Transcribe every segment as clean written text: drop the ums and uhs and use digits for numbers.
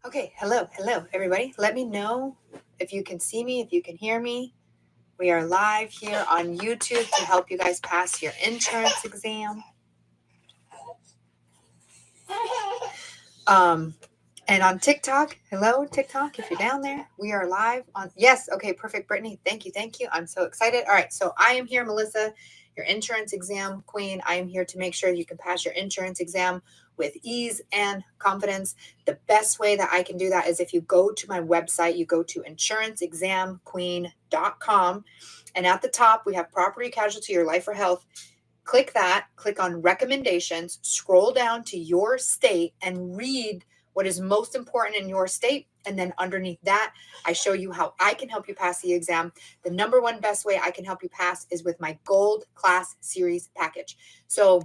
Okay, hello, everybody. Let me know if you can see me, if you can hear me. We are live here on YouTube to help you guys pass your insurance exam. And on TikTok, hello, TikTok, if you're down there, we are live on. Yes, okay, perfect, Brittany. Thank you. I'm so excited. All right, so I am here, Melissa, your insurance exam queen. I am here to make sure you can pass your insurance exam with ease and confidence. The best way that I can do that is if you go to my website, you go to insuranceexamqueen.com, and at the top we have property, casualty, or life or health. Click that, click on recommendations, scroll down to your state and read what is most important in your state. And then underneath that, I show you how I can help you pass the exam. The number one best way I can help you pass is with my Gold Class Series package. So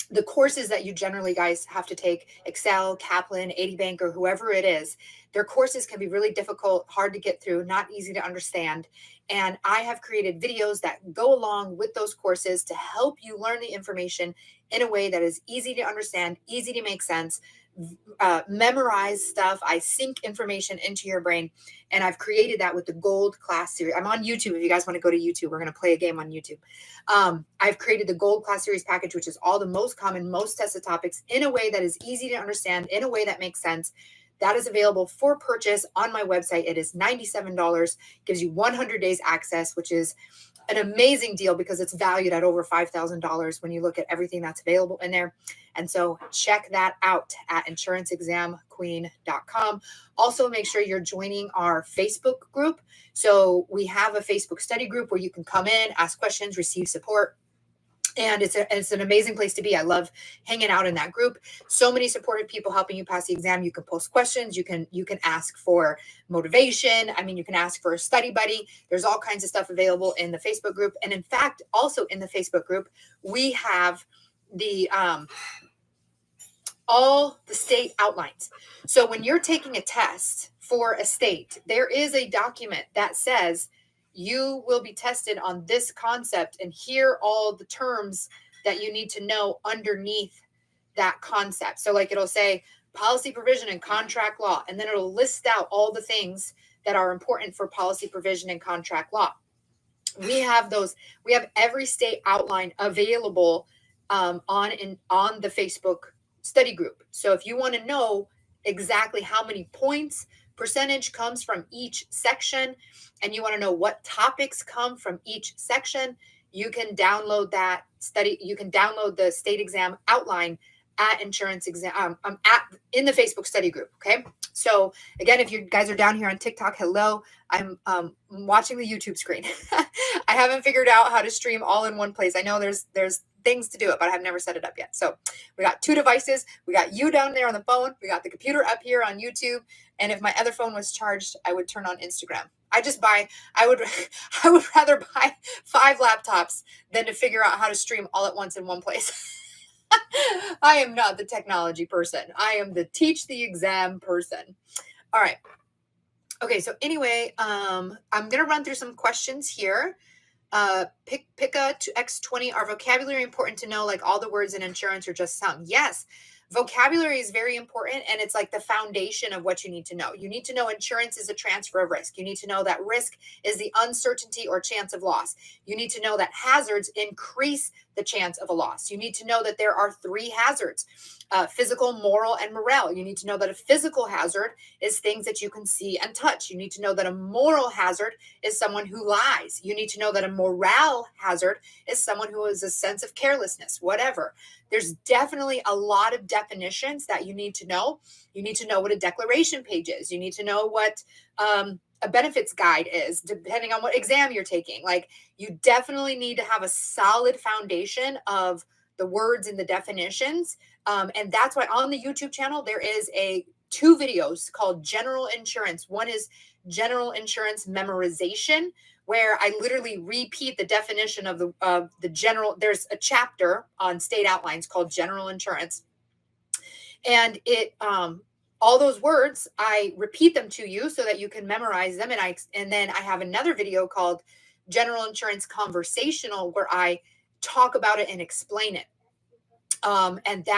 the courses that you generally guys have to take, Excel, Kaplan, 80 Bank, or whoever it is, their courses can be really difficult, hard to get through, not easy to understand. And I have created videos that go along with those courses to help you learn the information in a way that is easy to understand, easy to make sense, memorize stuff. I sink information into your brain. And I've created that with the Gold Class Series. I'm on YouTube. If you guys want to go to YouTube, we're going to play a game on YouTube. I've created the Gold Class Series package, which is all the most common, most tested topics in a way that is easy to understand, in a way that makes sense. That is available for purchase on my website. It is $97, gives you 100 days access, which is an amazing deal because it's valued at over $5,000 when you look at everything that's available in there. And so check that out at insuranceexamqueen.com. Also, make sure you're joining our Facebook group. So we have a Facebook study group where you can come in, ask questions, receive support. And it's an amazing place to be. I love hanging out in that group. So many supportive people helping you pass the exam. You can post questions. You can ask for motivation. I mean, you can ask for a study buddy. There's all kinds of stuff available in the Facebook group. And in fact, also in the Facebook group, we have the all the state outlines. So when you're taking a test for a state, there is a document that says you will be tested on this concept, and here are all the terms that you need to know underneath that concept. So like it'll say policy provision and contract law, and then it'll list out all the things that are important for policy provision and contract law. We have every state outline available on the Facebook study group. So if you want to know exactly how many points percentage comes from each section, and you want to know what topics come from each section, you can download that study. You can download the state exam outline at insurance exam in the Facebook study group. Okay. So again, if you guys are down here on TikTok, hello, I'm watching the YouTube screen. I haven't figured out how to stream all in one place. I know there's things to do it, but I've never set it up yet. So we got two devices. We got you down there on the phone. We got the computer up here on YouTube. And if my other phone was charged, I would turn on Instagram. I would rather buy 5 laptops than to figure out how to stream all at once in one place. I am not the technology person. I am the teach the exam person. All right. Okay, so anyway, I'm going to run through some questions here. PICA to X20, are vocabulary important to know, like all the words in insurance, or just some? Yes. Vocabulary is very important, and it's like the foundation of what you need to know. You need to know insurance is a transfer of risk. You need to know that risk is the uncertainty or chance of loss. You need to know that hazards increase the chance of a loss. You need to know that there are 3 hazards: physical, moral, and morale. You need to know that a physical hazard is things that you can see and touch. You need to know that a moral hazard is someone who lies. You need to know that a morale hazard is someone who has a sense of carelessness, whatever. There's definitely a lot of definitions that you need to know. You need to know what a declaration page is. You need to know what a benefits guide is, depending on what exam you're taking. Like, you definitely need to have a solid foundation of the words and the definitions. And that's why on the YouTube channel, there is 2 videos called General Insurance. One is General Insurance Memorization, where I literally repeat the definition of the general. There's a chapter on state outlines called General Insurance. And it all those words, I repeat them to you so that you can memorize them. And then I have another video called General Insurance Conversational, where I talk about it and explain it. And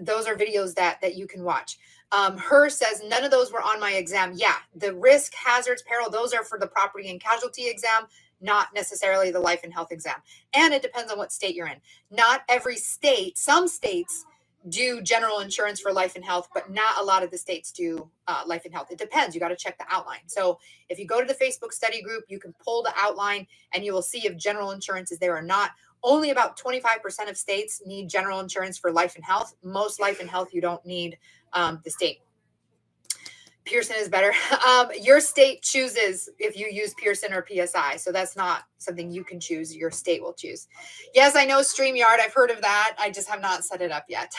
those are videos that you can watch. Her says none of those were on my exam. Yeah, the risk, hazards, peril, those are for the property and casualty exam, not necessarily the life and health exam. And it depends on what state you're in. Not every state, some states do general insurance for life and health, but not a lot of the states do life and health. It depends. You got to check the outline. So if you go to the Facebook study group, you can pull the outline and you will see if general insurance is there or not. Only about 25% of states need general insurance for life and health. Most life and health, you don't need the state. Pearson is better. Your state chooses if you use Pearson or PSI. So that's not something you can choose. Your state will choose. Yes, I know StreamYard. I've heard of that. I just have not set it up yet.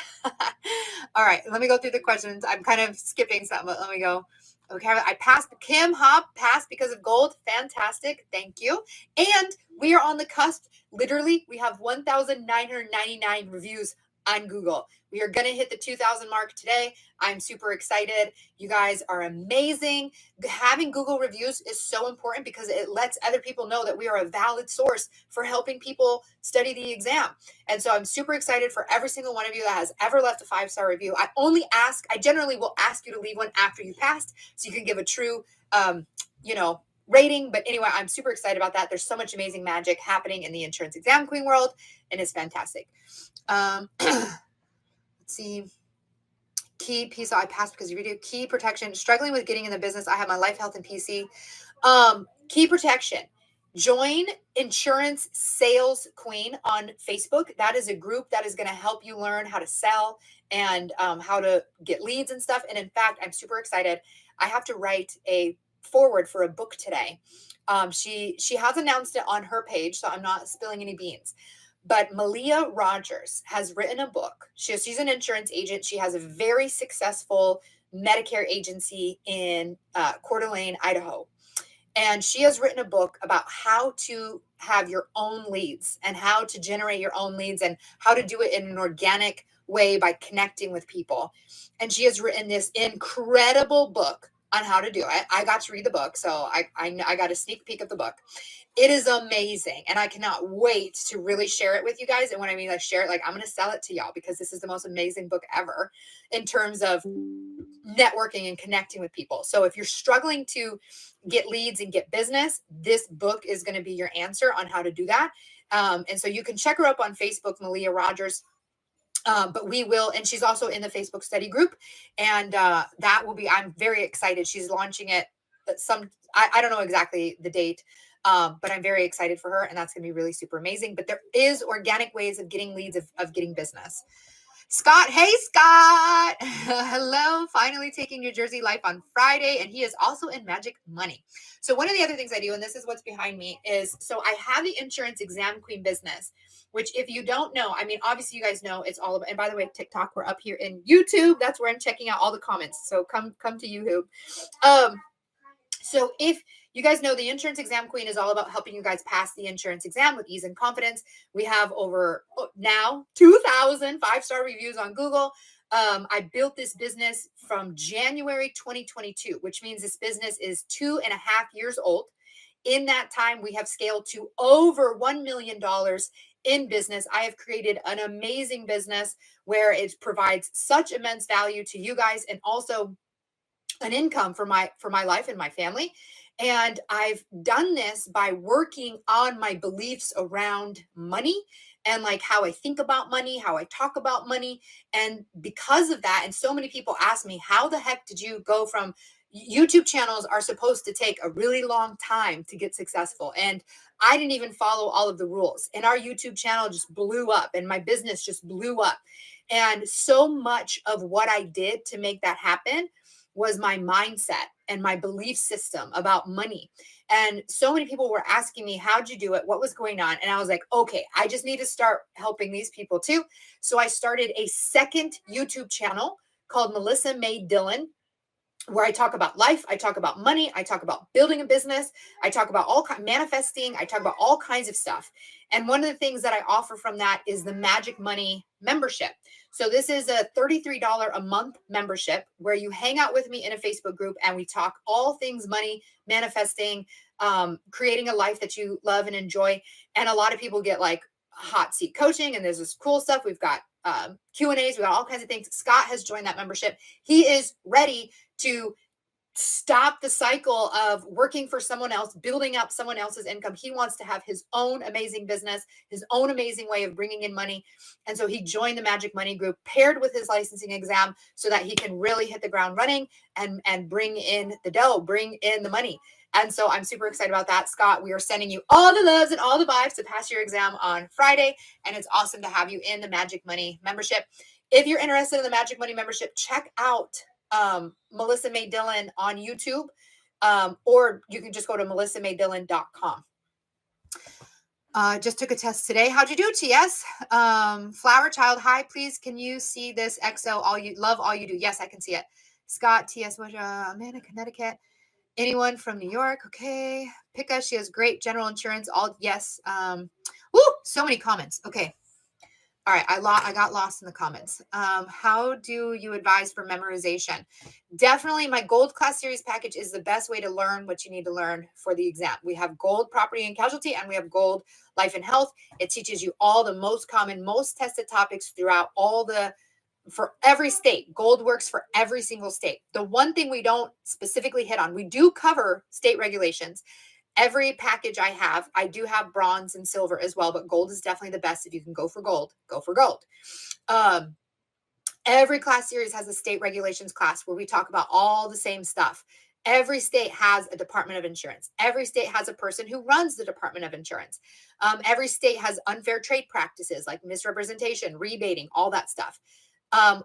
All right. Let me go through the questions. I'm kind of skipping some, but let me go. Okay. I passed. Kim Hop passed because of gold. Fantastic. Thank you. And we are on the cusp. Literally, we have 1,999 reviews on Google. We are going to hit the 2,000 mark today. I'm super excited. You guys are amazing. Having Google reviews is so important because it lets other people know that we are a valid source for helping people study the exam. And so I'm super excited for every single one of you that has ever left a 5-star review. I generally will ask you to leave one after you passed so you can give a true, rating. But anyway, I'm super excited about that. There's so much amazing magic happening in the Insurance Exam Queen world, and it's fantastic. Let's see. Key piece. I passed because you video. Key protection. Struggling with getting in the business. I have my life, health, and PC. Key protection. Join Insurance Sales Queen on Facebook. That is a group that is going to help you learn how to sell and how to get leads and stuff. And in fact, I'm super excited. I have to write a forward for a book today. She has announced it on her page, so I'm not spilling any beans. But Malia Rogers has written a book. She's an insurance agent. She has a very successful Medicare agency in Coeur d'Alene, Idaho. And she has written a book about how to have your own leads and how to generate your own leads and how to do it in an organic way by connecting with people. And she has written this incredible book on how to do it. I got to read the book, so I got a sneak peek of the book. It is amazing, and I cannot wait to really share it with you guys. And when I mean like share it, like I'm going to sell it to y'all because this is the most amazing book ever in terms of networking and connecting with people. So if you're struggling to get leads and get business, this book is going to be your answer on how to do that. And so you can check her up on Facebook, Malia Rogers. But we will, and she's also in the Facebook study group, and that will be, I'm very excited. She's launching it I don't know exactly the date, but I'm very excited for her, and that's going to be really super amazing. But there is organic ways of getting leads, of getting business. Scott, hey Scott. Hello, finally taking New Jersey Life on Friday, and he is also in Magic Money. So one of the other things I do, and this is what's behind me, is so I have the Insurance Exam Queen business, which if you don't know, I mean, obviously you guys know it's all about, and by the way, TikTok, we're up here in YouTube. That's where I'm checking out all the comments. So come to YouTube. So if you guys know, the Insurance Exam Queen is all about helping you guys pass the insurance exam with ease and confidence. We have over now 2,000 5-star reviews on Google. I built this business from January 2022, which means this business is 2.5 years old. In that time, we have scaled to over $1 million in business. I have created an amazing business where it provides such immense value to you guys and also an income for my life and my family. And I've done this by working on my beliefs around money and like how I think about money, how I talk about money. And because of that, and so many people ask me, how the heck did you go from YouTube channels are supposed to take a really long time to get successful. And I didn't even follow all of the rules. And our YouTube channel just blew up and my business just blew up. And so much of what I did to make that happen was my mindset and my belief system about money. And so many people were asking me, how'd you do it? What was going on? And I was like, okay, I just need to start helping these people too. So I started a second YouTube channel called Melissa May Dillon, where I talk about life, I talk about money, I talk about building a business, I talk about manifesting, I talk about all kinds of stuff. And one of the things that I offer from that is the Magic Money membership. So this is a $33 a month membership where you hang out with me in a Facebook group and we talk all things money, manifesting, creating a life that you love and enjoy. And a lot of people get like hot seat coaching, and there's this cool stuff. We've got Q&As, we've got all kinds of things. Scott has joined that membership. He is ready to stop the cycle of working for someone else, building up someone else's income. He wants to have his own amazing business, his own amazing way of bringing in money. And so he joined the Magic Money Group, paired with his licensing exam, so that he can really hit the ground running and bring in the dough, bring in the money. And so I'm super excited about that. Scott, we are sending you all the loves and all the vibes to pass your exam on Friday. And it's awesome to have you in the Magic Money membership. If you're interested in the Magic Money membership, check out Melissa May Dillon on YouTube, or you can just go to melissamaydillon.com. Just took a test today. How'd you do, TS? Flower Child, hi, please. Can you see this XO? All you love, all you do. Yes, I can see it. Scott, TS, Amanda, Connecticut. Anyone from New York? Okay. Pika, she has great general insurance. All yes. Woo, so many comments. Okay. All right, I got lost in the comments. How do you advise for memorization? Definitely my Gold Class Series package is the best way to learn what you need to learn for the exam. We have Gold Property and Casualty, and we have Gold Life and Health. It teaches you all the most common, most tested topics throughout for every state. Gold works for every single state. The one thing we don't specifically hit on, we do cover state regulations. Every package I do have bronze and silver as well, but gold is definitely the best. If you can go for gold, go for gold. Every class series has a state regulations class where we talk about all the same stuff. Every state has a Department of Insurance. Every state has a person who runs the Department of Insurance. Every state has unfair trade practices like misrepresentation, rebating, all that stuff. I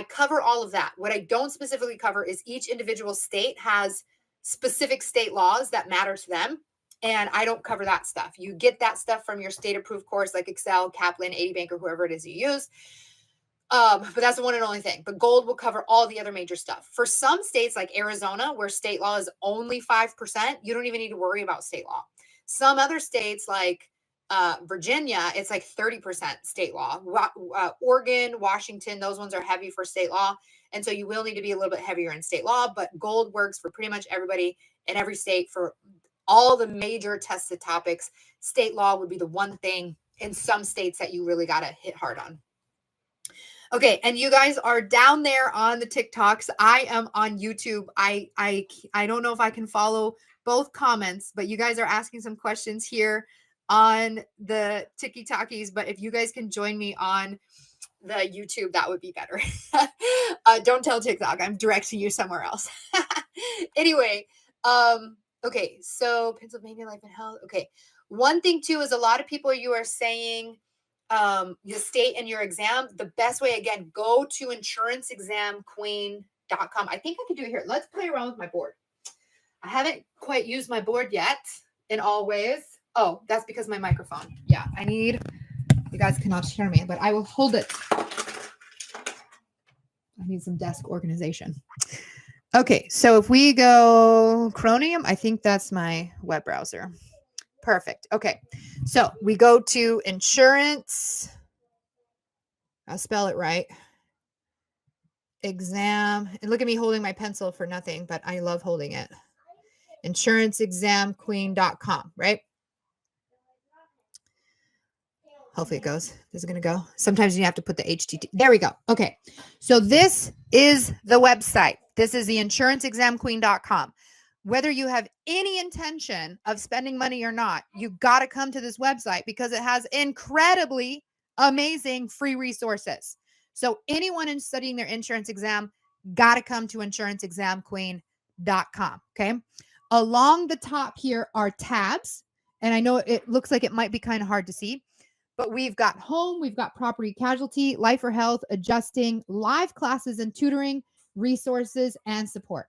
cover all of that. What I don't specifically cover is each individual state has specific state laws that matter to them. And I don't cover that stuff. You get that stuff from your state approved course like Excel, Kaplan, 80 Bank, or whoever it is you use. But that's the one and only thing. But Gold will cover all the other major stuff. For some states like Arizona, where state law is only 5%, you don't even need to worry about state law. Some other states like Virginia, it's like 30% state law. Oregon, Washington, those ones are heavy for state law. And so you will need to be a little bit heavier in state law, but Gold works for pretty much everybody in every state for all the major tested topics. State law would be the one thing in some states that you really got to hit hard on. Okay, and you guys are down there on the TikToks. I am on YouTube. I don't know if I can follow both comments, but you guys are asking some questions here on the TikTokies. But if you guys can join me on the YouTube, that would be better. Don't tell TikTok. I'm directing you somewhere else. Anyway, okay, so Pennsylvania Life and Health. Okay, one thing too is a lot of people you are saying the state and your exam. The best way, again, go to insuranceexamqueen.com. I think I can do it here. Let's play around with my board. I haven't quite used my board yet in all ways. Oh, that's because my microphone. Yeah, you guys cannot hear me, but I will hold it. I need some desk organization. Okay, so if we go Chromium, I think that's my web browser. Perfect. Okay, so we go to insurance. I'll spell it right. Exam. And look at me holding my pencil for nothing, but I love holding it. Insuranceexamqueen.com, right? Hopefully it goes. Is it going to go? Sometimes you have to put the HTTP. There we go. Okay. So this is the website. This is the insuranceexamqueen.com. Whether you have any intention of spending money or not, you got to come to this website because it has incredibly amazing free resources. So anyone in studying their insurance exam got to come to insuranceexamqueen.com. Okay. Along the top here are tabs. And I know it looks like it might be kind of hard to see. But we've got home, we've got property casualty, life or health, adjusting, live classes and tutoring, resources, and support.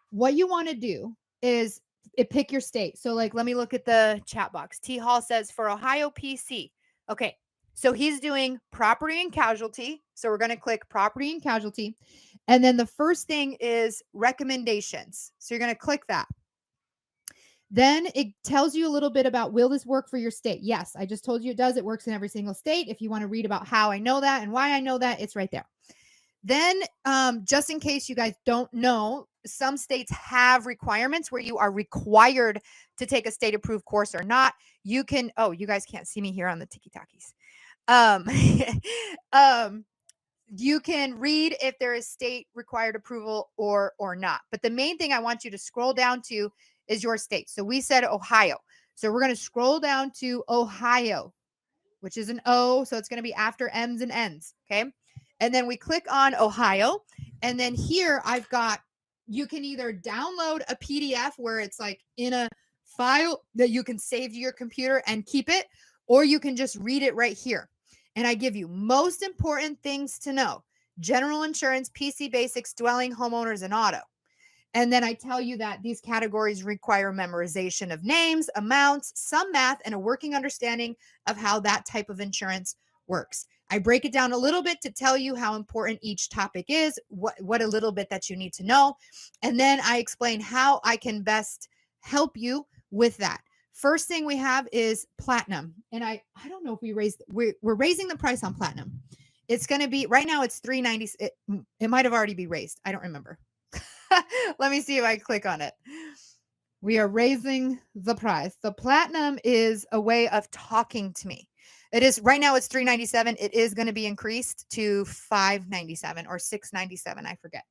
What you want to do is pick your state. So like, let me look at the chat box. T Hall says for Ohio PC. Okay. So he's doing property and casualty. So we're going to click property and casualty. And then the first thing is recommendations. So you're going to click that. Then it tells you a little bit about, will this work for your state? Yes, I just told you it does. It works in every single state. If you want to read about how I know that and why I know that, it's right there. Then, just in case you guys don't know, some states have requirements where you are required to take a state approved course or not. You can, oh, you guys can't see me here on the Tiki Takis. Um, um, you can read if there is state required approval or not. But the main thing I want you to scroll down to is your state. So we said Ohio. So we're going to scroll down to Ohio, which is an O. So it's going to be after M's and N's. Okay. And then we click on Ohio. And then here I've got, you can either download a PDF where it's like in a file that you can save to your computer and keep it, or you can just read it right here. And I give you most important things to know: general insurance, PC basics, dwelling, homeowners, and auto. And then I tell you that these categories require memorization of names, amounts, some math, and a working understanding of how that type of insurance works. I break it down a little bit to tell you how important each topic is, what a little bit that you need to know. And then I explain how I can best help you with that. First thing we have is platinum. And I don't know if we're raising the price on platinum. It's going to be, right now it's $390. It might have already been raised. I don't remember. Let me see if I click on it. We are raising the price. The platinum is a way of talking to me. It is right now it's $397. It is going to be increased to $597 or $697. I forget.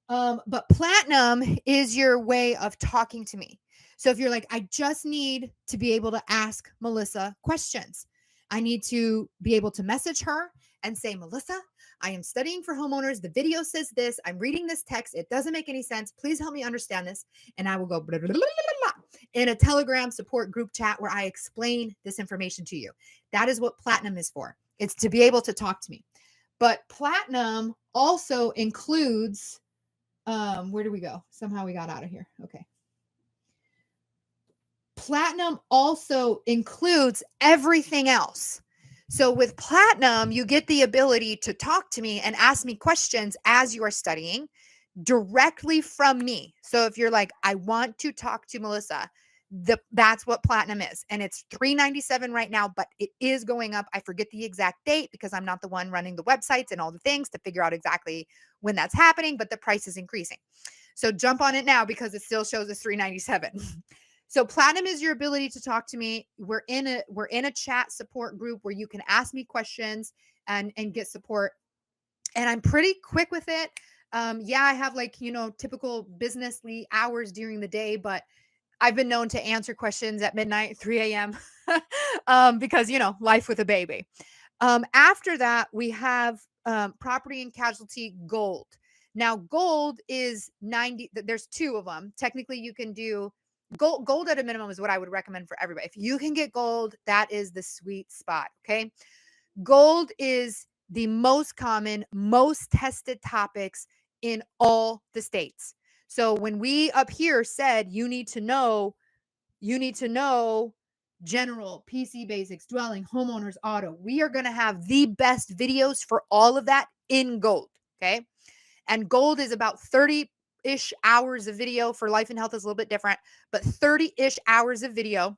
But platinum is your way of talking to me. So if you're like, I just need to be able to ask Melissa questions. I need to be able to message her and say, Melissa, I am studying for homeowners. The video says this. I'm reading this text. It doesn't make any sense. Please help me understand this. And I will go blah, blah, blah, blah, blah, in a Telegram support group chat where I explain this information to you. That is what platinum is for. It's to be able to talk to me. But platinum also includes, where do we go? Somehow we got out of here. Okay. Platinum also includes everything else. So with platinum, you get the ability to talk to me and ask me questions as you are studying directly from me. So if you're like, I want to talk to Melissa, that's what platinum is. And it's $397 right now, but it is going up. I forget the exact date because I'm not the one running the websites and all the things to figure out exactly when that's happening, but the price is increasing. So jump on it now because it still shows us $397. So platinum is your ability to talk to me. We're in a chat support group where you can ask me questions and get support. And I'm pretty quick with it. Yeah, I have like, typical businessly hours during the day, but I've been known to answer questions at midnight, 3 a.m. Because, life with a baby. After that, we have property and casualty gold. Now, gold is 90. There's two of them. Technically, you can do gold at a minimum is what I would recommend for everybody. If you can get gold, that is the sweet spot. Okay. Gold is the most common, most tested topics in all the states. So when we up here said you need to know general, PC basics, dwelling, homeowners, auto, we are going to have the best videos for all of that in gold. Okay. And gold is about 30-ish hours of video. For life and health is a little bit different, but 30-ish hours of video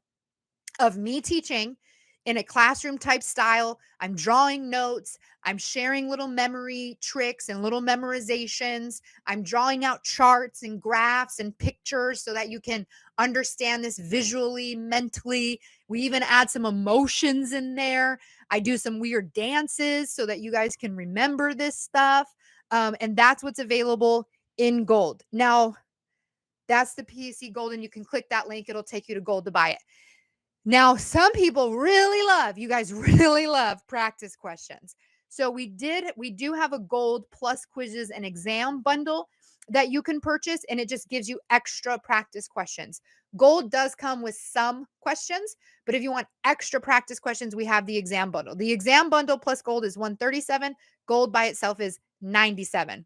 of me teaching in a classroom type style. I'm drawing notes. I'm sharing little memory tricks and little memorizations. I'm drawing out charts and graphs and pictures so that you can understand this visually, mentally. We even add some emotions in there. I do some weird dances so that you guys can remember this stuff. And that's what's available in gold. Now, that's the PC gold, and you can click that link. It'll take you to gold to buy it. Now, some people you guys really love practice questions. So we do have a gold plus quizzes and exam bundle that you can purchase, and it just gives you extra practice questions. Gold does come with some questions, but if you want extra practice questions, we have the exam bundle. The exam bundle plus gold is $137. Gold by itself is $97.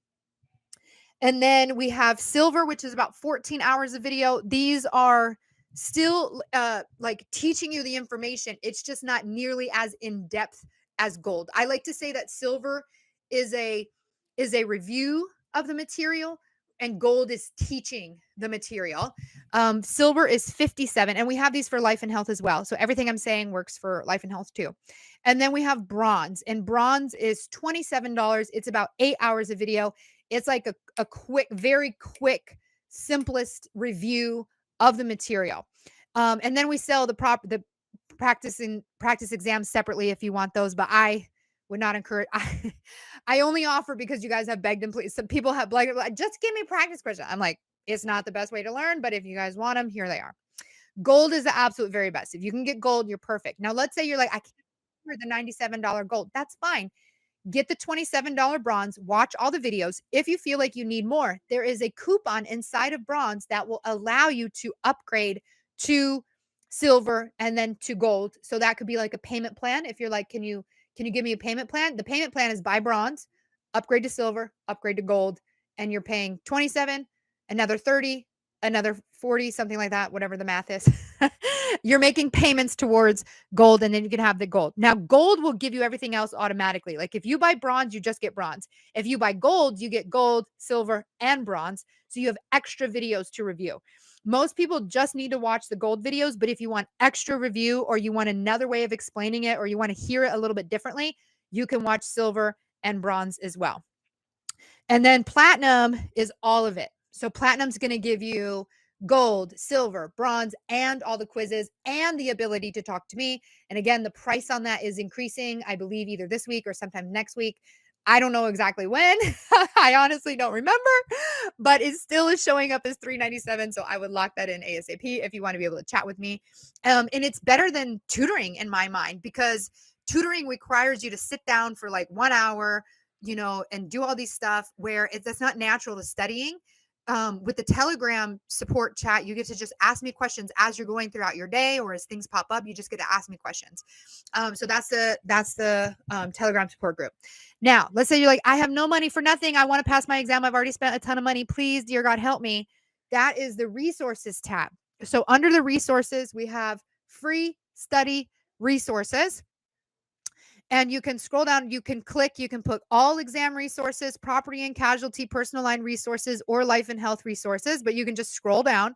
And then we have silver, which is about 14 hours of video. These are still like teaching you the information. It's just not nearly as in depth as gold. I like to say that silver is a review of the material. and gold is teaching the material. Silver is 57, and we have these for life and health as well. So everything I'm saying works for life and health too. And then we have bronze, and bronze is $27. It's about 8 hours of video. It's like a quick, very quick, simplest review of the material. And then we sell the practice exams separately if you want those, but I would not encourage. I only offer because you guys have begged and please. Some people have like, just give me practice questions. I'm like, it's not the best way to learn, but if you guys want them, here they are. Gold is the absolute very best. If you can get gold, you're perfect. Now, let's say you're like, I can't afford the $97 gold. That's fine. Get the $27 bronze, watch all the videos. If you feel like you need more, there is a coupon inside of bronze that will allow you to upgrade to silver and then to gold. So that could be like a payment plan. If you're like, can you give me a payment plan? The payment plan is buy bronze, upgrade to silver, upgrade to gold, and you're paying 27, another 30, another 40, something like that, whatever the math is. You're making payments towards gold, and then you can have the gold. Now, gold will give you everything else automatically. Like if you buy bronze, you just get bronze. If you buy gold, you get gold, silver, and bronze. So you have extra videos to review. Most people just need to watch the gold videos, but if you want extra review or you want another way of explaining it or you want to hear it a little bit differently, you can watch silver and bronze as well. And then platinum is all of it. So platinum's going to give you gold, silver, bronze, and all the quizzes and the ability to talk to me. And again, the price on that is increasing, I believe, either this week or sometime next week. I don't know exactly when. I honestly don't remember, but it still is showing up as $397. So I would lock that in ASAP if you want to be able to chat with me. And it's better than tutoring in my mind, because tutoring requires you to sit down for like 1 hour, and do all these stuff where that's not natural to studying. With the Telegram support chat, you get to just ask me questions as you're going throughout your day, or as things pop up, you just get to ask me questions. So that's the Telegram support group. Now, let's say you're like, I have no money for nothing. I want to pass my exam. I've already spent a ton of money. Please, dear God, help me. That is the resources tab. So under the resources, we have free study resources. And you can scroll down, you can click, you can put all exam resources, property and casualty, personal line resources, or life and health resources, but you can just scroll down.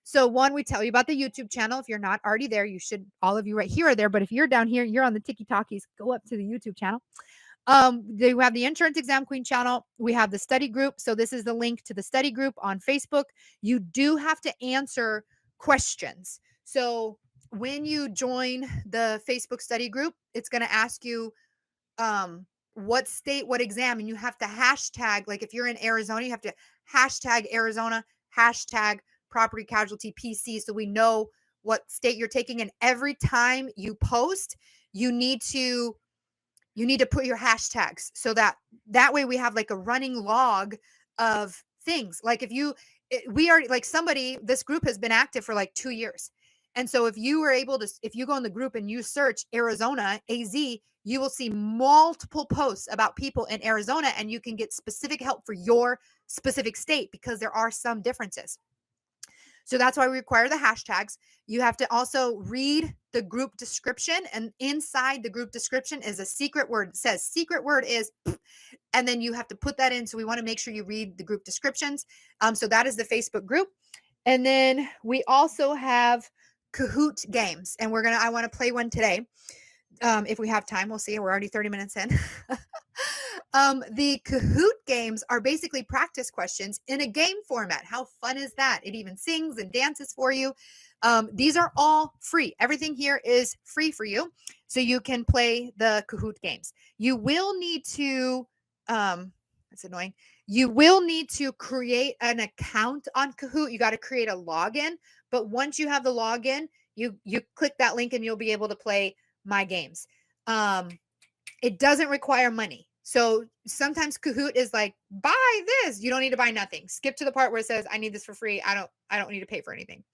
So one, we tell you about the YouTube channel. If you're not already there, you should, all of you right here are there. But if you're down here, you're on the Tiki Talkies, go up to the YouTube channel. They have the Insurance Exam Queen channel. We have the study group. So this is the link to the study group on Facebook. You do have to answer questions. So when you join the Facebook study group, it's going to ask you what state, what exam, and you have to hashtag, like if you're in Arizona, you have to hashtag Arizona, hashtag property casualty PC, so we know what state you're taking. And every time you post, you need to put your hashtags, so that way we have like a running log of things. Like we are like somebody, this group has been active for like 2 years. And so if you go in the group and you search Arizona, AZ, you will see multiple posts about people in Arizona, and you can get specific help for your specific state, because there are some differences. So that's why we require the hashtags. You have to also read the group description, and inside the group description is a secret word. It says secret word is, and then you have to put that in. So we want to make sure you read the group descriptions. So that is the Facebook group. And then we also have Kahoot games, and I want to play one today. If we have time, we'll see. We're already 30 minutes in. The Kahoot games are basically practice questions in a game format. How fun is that? It even sings and dances for you. These are all free. Everything here is free for you, so you can play the Kahoot games. You will need to, that's annoying. You will need to create an account on Kahoot. You got to create a login. But once you have the login, you click that link and you'll be able to play my games. It doesn't require money. So sometimes Kahoot is like, buy this. You don't need to buy nothing. Skip to the part where it says, I need this for free. I don't need to pay for anything.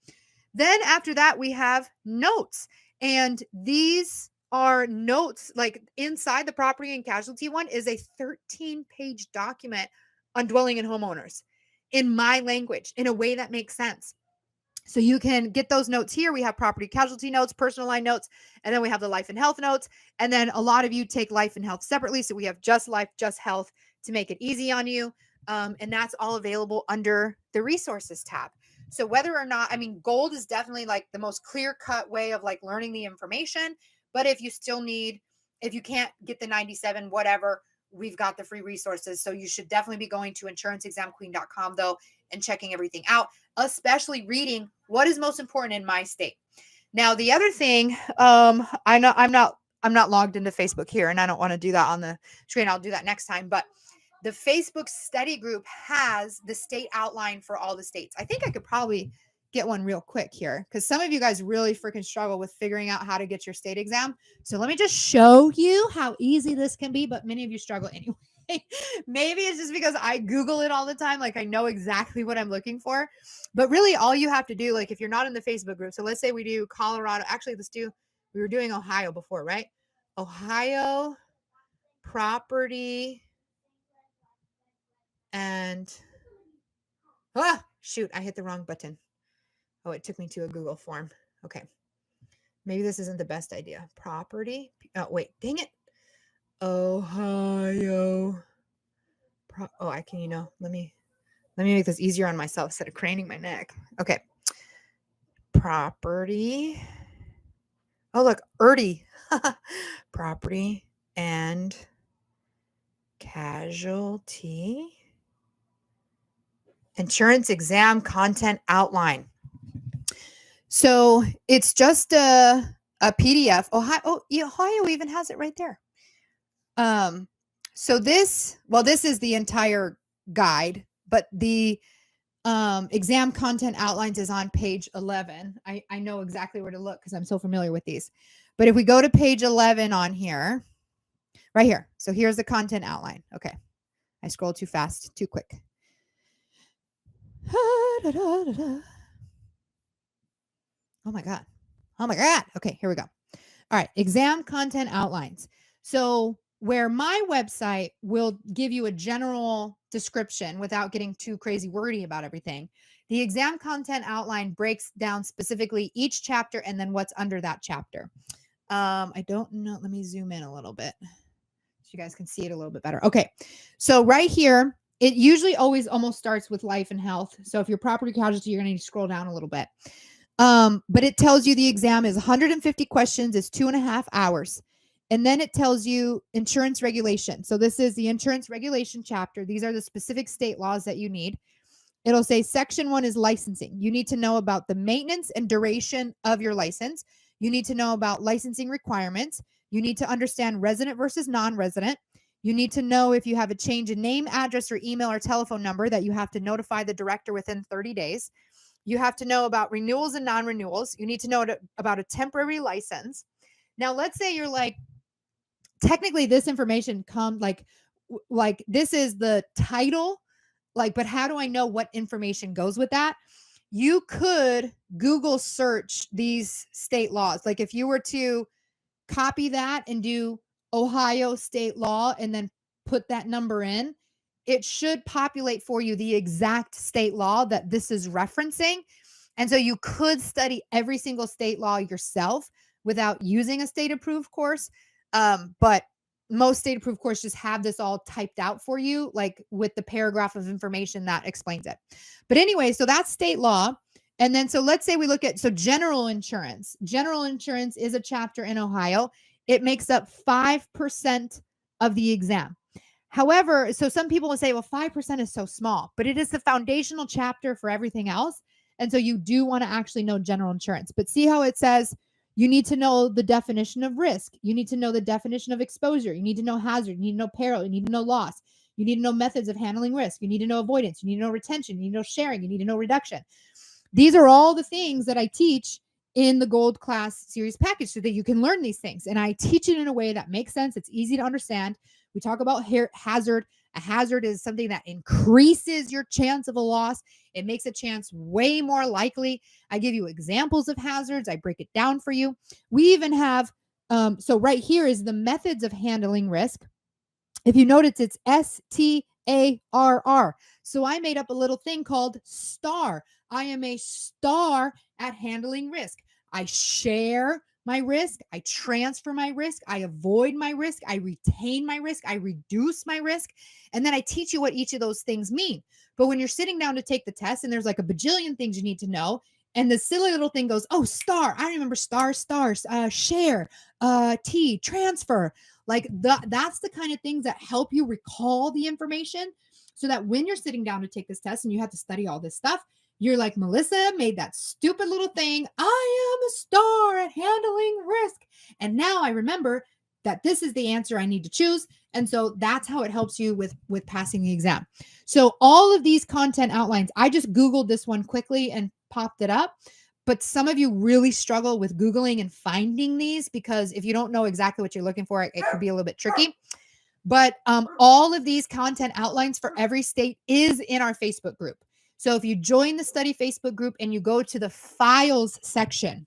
Then after that, we have notes. And these are notes, like inside the property and casualty one is a 13-page document on dwelling and homeowners in my language, in a way that makes sense. So you can get those notes here. We have property casualty notes, personal line notes, and then we have the life and health notes. And then a lot of you take life and health separately. So we have just life, just health to make it easy on you. And that's all available under the resources tab. So whether or not, I mean, gold is definitely like the most clear cut way of like learning the information. But if you still need, if you can't get the 97, whatever, we've got the free resources. So you should definitely be going to insuranceexamqueen.com though and checking everything out, especially reading what is most important in my state. Now, the other thing, I know I'm not logged into Facebook here, and I don't want to do that on the screen. I'll do that next time. But the Facebook study group has the state outline for all the states. I think I could probably get one real quick here because some of you guys really freaking struggle with figuring out how to get your state exam. So let me just show you how easy this can be, but many of you struggle anyway. Maybe it's just because I Google it all the time. Like I know exactly what I'm looking for, but really all you have to do, like if you're not in the Facebook group, so let's say we do Colorado, actually we were doing Ohio before, right? Ohio property and shoot, I hit the wrong button. Oh, it took me to a Google form. Okay. Maybe this isn't the best idea. Property. Oh, wait, dang it. Ohio. I can, let me make this easier on myself instead of craning my neck. Okay. Property. Oh, look, ERDI. Property and casualty. Insurance exam content outline. So it's just a PDF. Ohio even has it right there. So this is the entire guide, but the exam content outlines is on page 11. I know exactly where to look because I'm so familiar with these. But if we go to page 11 on here, right here. So here's the content outline. Okay. I scrolled too fast, too quick. Oh my God. Okay, here we go. All right. Exam content outlines. So where my website will give you a general description without getting too crazy wordy about everything, the exam content outline breaks down specifically each chapter and then what's under that chapter. I don't know. Let me zoom in a little bit so you guys can see it a little bit better. Okay. So right here, it usually always almost starts with life and health. So if you're property casualty, you're going to need to scroll down a little bit. But it tells you the exam is 150 questions, is 2.5 hours. And then it tells you insurance regulation. So this is the insurance regulation chapter. These are the specific state laws that you need. It'll say section 1 is licensing. You need to know about the maintenance and duration of your license. You need to know about licensing requirements. You need to understand resident versus non-resident. You need to know if you have a change in name, address, or email or telephone number that you have to notify the director within 30 days. You have to know about renewals and non-renewals. You need to know about a temporary license. Now, let's say you're like, technically this information comes like this is the title, but how do I know what information goes with that? You could Google search these state laws. Like if you were to copy that and do Ohio state law and then put that number in, it should populate for you the exact state law that this is referencing. And so you could study every single state law yourself without using a state approved course. But most state approved courses just have this all typed out for you, like with the paragraph of information that explains it. But anyway, so that's state law. And then, so let's say we look at, general insurance. General insurance is a chapter in Ohio. It makes up 5% of the exam. However, so some people will say, well, 5% is so small, but it is the foundational chapter for everything else. And so you do want to actually know general insurance. But see how it says you need to know the definition of risk. You need to know the definition of exposure. You need to know hazard. You need to know peril. You need to know loss. You need to know methods of handling risk. You need to know avoidance. You need to know retention. You need to know sharing. You need to know reduction. These are all the things that I teach in the Gold Class Series package so that you can learn these things. And I teach it in a way that makes sense. It's easy to understand. We talk about hazard. A hazard is something that increases your chance of a loss. It makes a chance way more likely. I give you examples of hazards. I break it down for you. We even have, so right here is the methods of handling risk. If you notice, it's STARR. So I made up a little thing called STAR. I am a star at handling risk. I share my risk, I transfer my risk, I avoid my risk, I retain my risk, I reduce my risk. And then I teach you what each of those things mean. But when you're sitting down to take the test and there's like a bajillion things you need to know, and the silly little thing goes, oh, star, I remember star, stars, share, T, transfer. Like that's the kind of things that help you recall the information so that when you're sitting down to take this test and you have to study all this stuff, you're like, Melissa made that stupid little thing. I am a star at handling risk. And now I remember that this is the answer I need to choose. And so that's how it helps you with passing the exam. So all of these content outlines, I just Googled this one quickly and popped it up. But some of you really struggle with Googling and finding these because if you don't know exactly what you're looking for, it could be a little bit tricky. But all of these content outlines for every state is in our Facebook group. So if you join the study Facebook group and you go to the files section,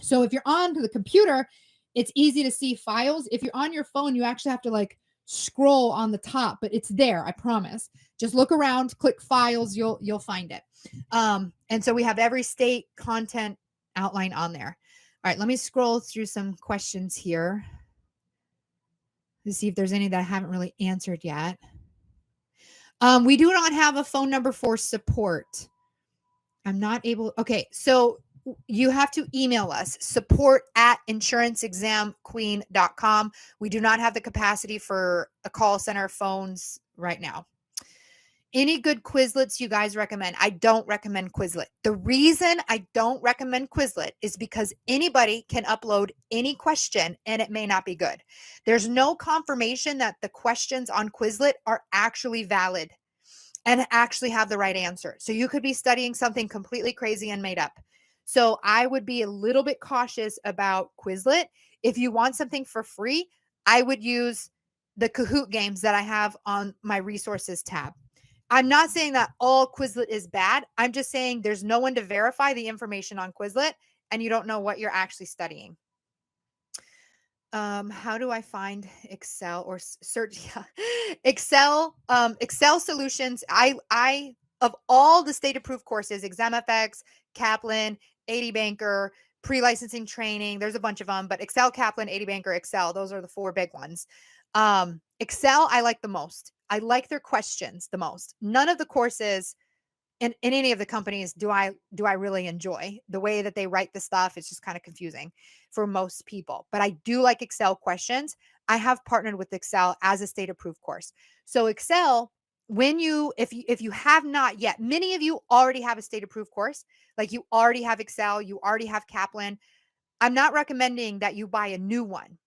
so if you're on the computer, it's easy to see files. If you're on your phone, you actually have to like scroll on the top, but it's there, I promise. Just look around, click files, you'll find it. And so we have every state content outline on there. All right, let me scroll through some questions here to see if there's any that I haven't really answered yet. We do not have a phone number for support. I'm not able. Okay, so you have to email us support@insuranceexamqueen.com. We do not have the capacity for a call center phones right now. Any good Quizlets you guys recommend? I don't recommend Quizlet. The reason I don't recommend Quizlet is because anybody can upload any question and it may not be good. There's no confirmation that the questions on Quizlet are actually valid and actually have the right answer. So you could be studying something completely crazy and made up. So I would be a little bit cautious about Quizlet. If you want something for free, I would use the Kahoot games that I have on my resources tab. I'm not saying that all Quizlet is bad. I'm just saying there's no one to verify the information on Quizlet and you don't know what you're actually studying. How do I find Excel or search? Yeah. Excel solutions. I of all the state approved courses, ExamFX, Kaplan, 80 Banker, pre-licensing training, there's a bunch of them, but Excel, Kaplan, 80 Banker, Excel, those are the four big ones. Excel, I like the most. I like their questions the most. None of the courses in any of the companies do I really enjoy. The way that they write the stuff, it's just kind of confusing for most people. But I do like Excel questions. I have partnered with Excel as a state approved course. So Excel, when you if you have not yet, many of you already have a state approved course. Like you already have Excel, you already have Kaplan. I'm not recommending that you buy a new one.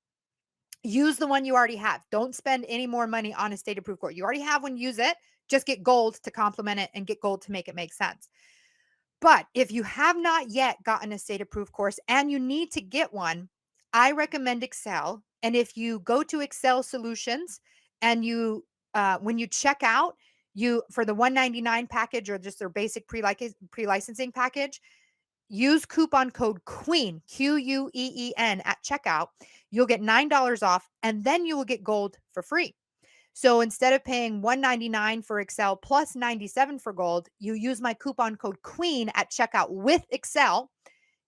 Use the one you already have. Don't spend any more money on a state approved course. You already have one, use it. Just get gold to complement it and get gold to make it make sense. But if you have not yet gotten a state approved course and you need to get one, I recommend Excel. And if you go to Excel Solutions and you, when you check out, you for the $199 package or just their basic pre-licensing package, use coupon code QUEEN, QUEEN at checkout. You'll get $9 off and then you will get gold for free. So instead of paying $199 for Excel plus $97 for gold, you use my coupon code QUEEN at checkout with Excel.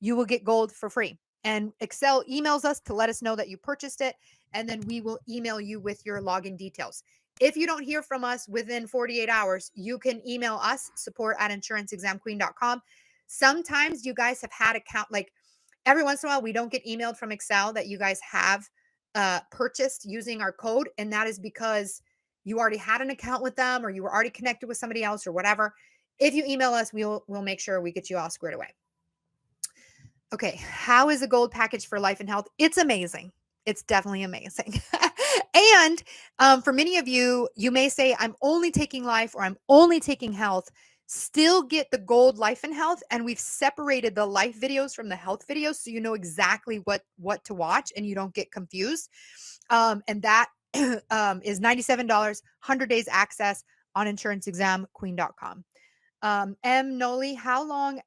You will get gold for free. And Excel emails us to let us know that you purchased it, and then we will email you with your login details. If you don't hear from us within 48 hours, you can email us support@insuranceexamqueen.com. Sometimes you guys have had account, like every once in a while, we don't get emailed from Excel that you guys have purchased using our code. And that is because you already had an account with them or you were already connected with somebody else or whatever. If you email us, we'll make sure we get you all squared away. Okay. How is the gold package for life and health? It's amazing. It's definitely amazing. And for many of you, you may say, I'm only taking life or I'm only taking health. Still get the gold life and health. And we've separated the life videos from the health videos. So you know exactly what to watch and you don't get confused. And that is $97, 100 days access on insuranceexamqueen.com. M. Noli, how long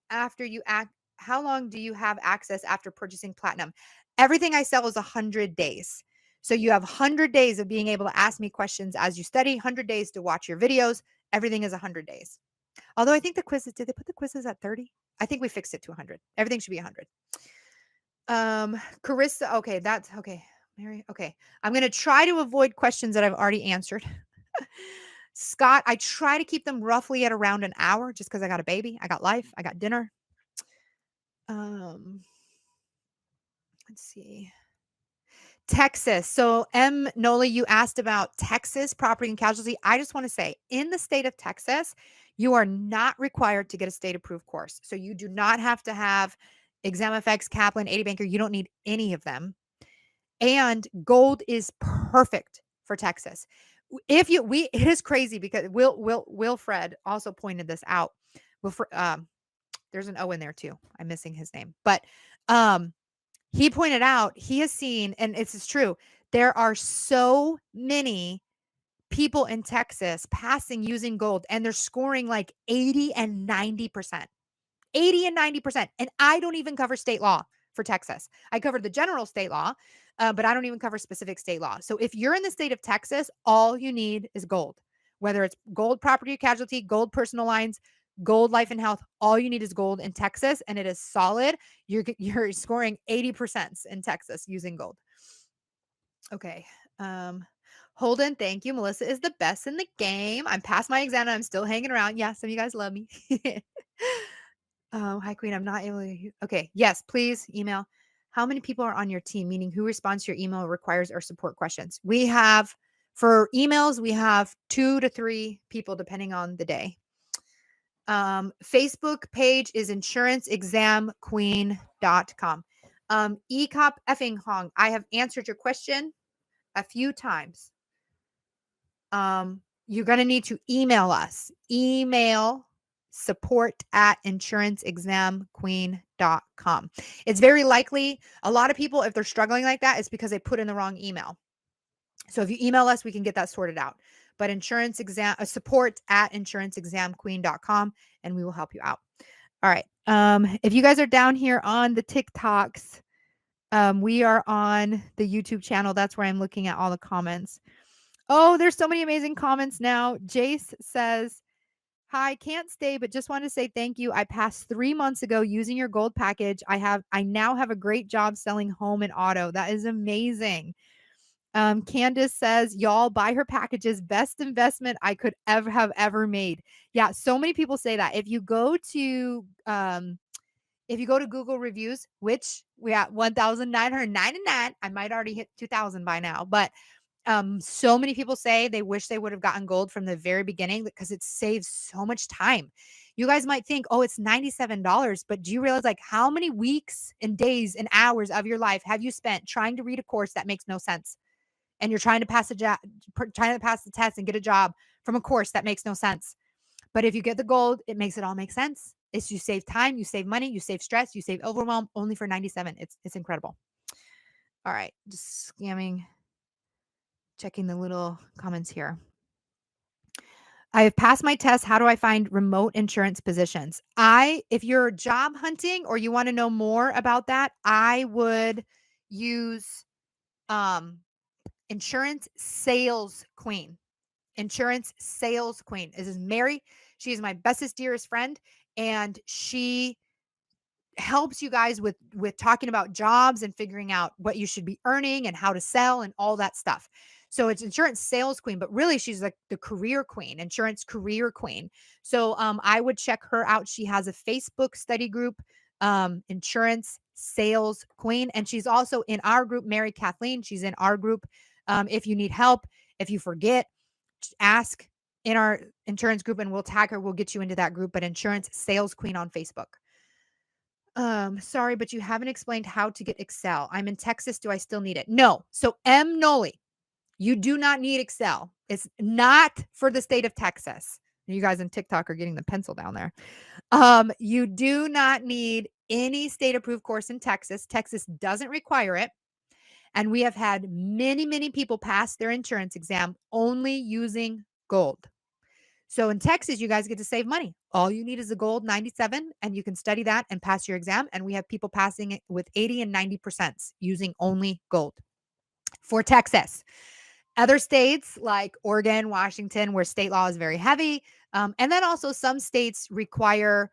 do you have access after purchasing platinum? Everything I sell is 100 days. So you have 100 days of being able to ask me questions as you study, 100 days to watch your videos. Everything is 100 days. Although I think the quizzes, did they put the quizzes at 30? I think we fixed it to 100. Everything should be 100. Carissa, okay, that's okay. Mary, okay. I'm going to try to avoid questions that I've already answered. Scott, I try to keep them roughly at around an hour just because I got a baby, I got life, I got dinner. Um, let's see. Texas. So, M. Noli, you asked about Texas property and casualty. I just want to say, in the state of Texas, you are not required to get a state approved course. So, you do not have to have ExamFX, Kaplan, 80 Banker. You don't need any of them. And gold is perfect for Texas. If you, it is crazy because Wilfred also pointed this out. Wilfred, there's an O in there too. I'm missing his name, but he pointed out he has seen, and it's true, there are so many people in Texas passing using gold, and they're scoring like 80 and 90%. 80 and 90%. And I don't even cover state law for Texas. I cover the general state law, but I don't even cover specific state law. So if you're in the state of Texas, all you need is gold, whether it's gold property or casualty, gold personal lines, gold life and health. All you need is gold in Texas, and it is solid. You're scoring 80% in Texas using gold. Okay. Holden, thank you. Melissa is the best in the game. I'm past my exam and I'm still hanging around. Yeah, some of you guys love me. Hi, Queen. I'm not able to. Okay. Yes, please email. How many people are on your team? Meaning who responds to your email requires our support questions. We have, for emails, we have 2 to 3 people depending on the day. Facebook page is insuranceexamqueen.com. ECOP effing Hong. I have answered your question a few times. You're going to need to email us. Email support@insuranceexamqueen.com. It's very likely a lot of people, if they're struggling like that, it's because they put in the wrong email. So if you email us, we can get that sorted out. But support@insuranceexamqueen.com, and we will help you out. All right. If you guys are down here on the TikToks, we are on the YouTube channel. That's where I'm looking at all the comments. Oh, there's so many amazing comments now. Jace says, hi, can't stay, but just want to say thank you. I passed 3 months ago using your gold package. I now have a great job selling home and auto. That is amazing. Candace says, y'all buy her packages. Best investment I could ever made. Yeah, so many people say that. If you go to Google reviews, which we at 1,999, I might already hit 2,000 by now, but so many people say they wish they would have gotten gold from the very beginning because it saves so much time. You guys might think, oh, it's $97, but do you realize like how many weeks and days and hours of your life have you spent trying to read a course that makes no sense? And you're trying to pass trying to pass the test and get a job from a course that makes no sense. But if you get the gold, it makes it all make sense. It's you save time, you save money, you save stress, you save overwhelm only for 97. It's incredible. All right, just checking the little comments here. I have passed my test. How do I find remote insurance positions? If you're job hunting or you want to know more about that, I would use Insurance Sales Queen. Insurance Sales Queen. This is Mary. She is my bestest, dearest friend, and she helps you guys with talking about jobs and figuring out what you should be earning and how to sell and all that stuff. So it's Insurance Sales Queen, but really she's like the career queen, insurance career queen. So I would check her out. She has a Facebook study group, Insurance Sales Queen, and she's also in our group, Mary Kathleen. She's in our group. If you need help, if you forget, ask in our insurance group and we'll tag her. We'll get you into that group, but Insurance Sales Queen on Facebook. Sorry, but you haven't explained how to get Excel. I'm in Texas. Do I still need it? No. So M. Noli, you do not need Excel. It's not for the state of Texas. You guys in TikTok are getting the pencil down there. You do not need any state approved course in Texas. Texas doesn't require it. And we have had many, many people pass their insurance exam only using gold. So in Texas, you guys get to save money. All you need is a gold 97, and you can study that and pass your exam. And we have people passing it with 80 and 90% using only gold for Texas. Other states like Oregon, Washington, where state law is very heavy. And then also some states require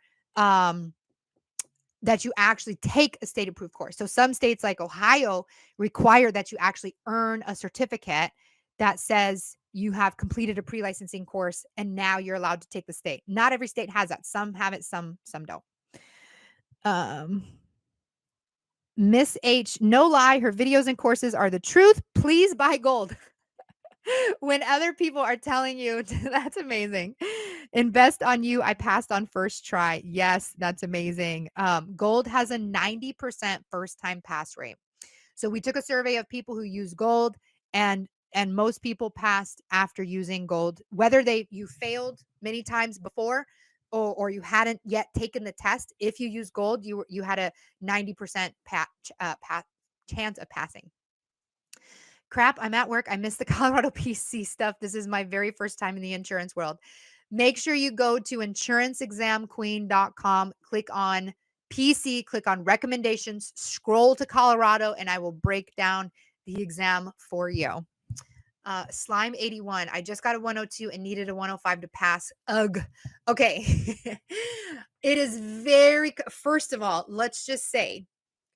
that you actually take a state approved course. So some states like Ohio require that you actually earn a certificate that says you have completed a pre-licensing course and now you're allowed to take the state. Not every state has that. Some have it, some don't. Um Miss H, no lie, her videos and courses are the truth. Please buy gold. When other people are telling you, that's amazing. Invest on you. I passed on first try. Yes, that's amazing. Gold has a 90% first time pass rate. So we took a survey of people who use gold, and most people passed after using gold, whether you failed many times before or you hadn't yet taken the test. If you use gold, you had a 90% chance of passing. Crap, I'm at work. I missed the Colorado PC stuff. This is my very first time in the insurance world. Make sure you go to insuranceexamqueen.com, click on PC, click on recommendations, scroll to Colorado, and I will break down the exam for you. Slime 81. I just got a 102 and needed a 105 to pass. Ugh. Okay. It is first of all, let's just say,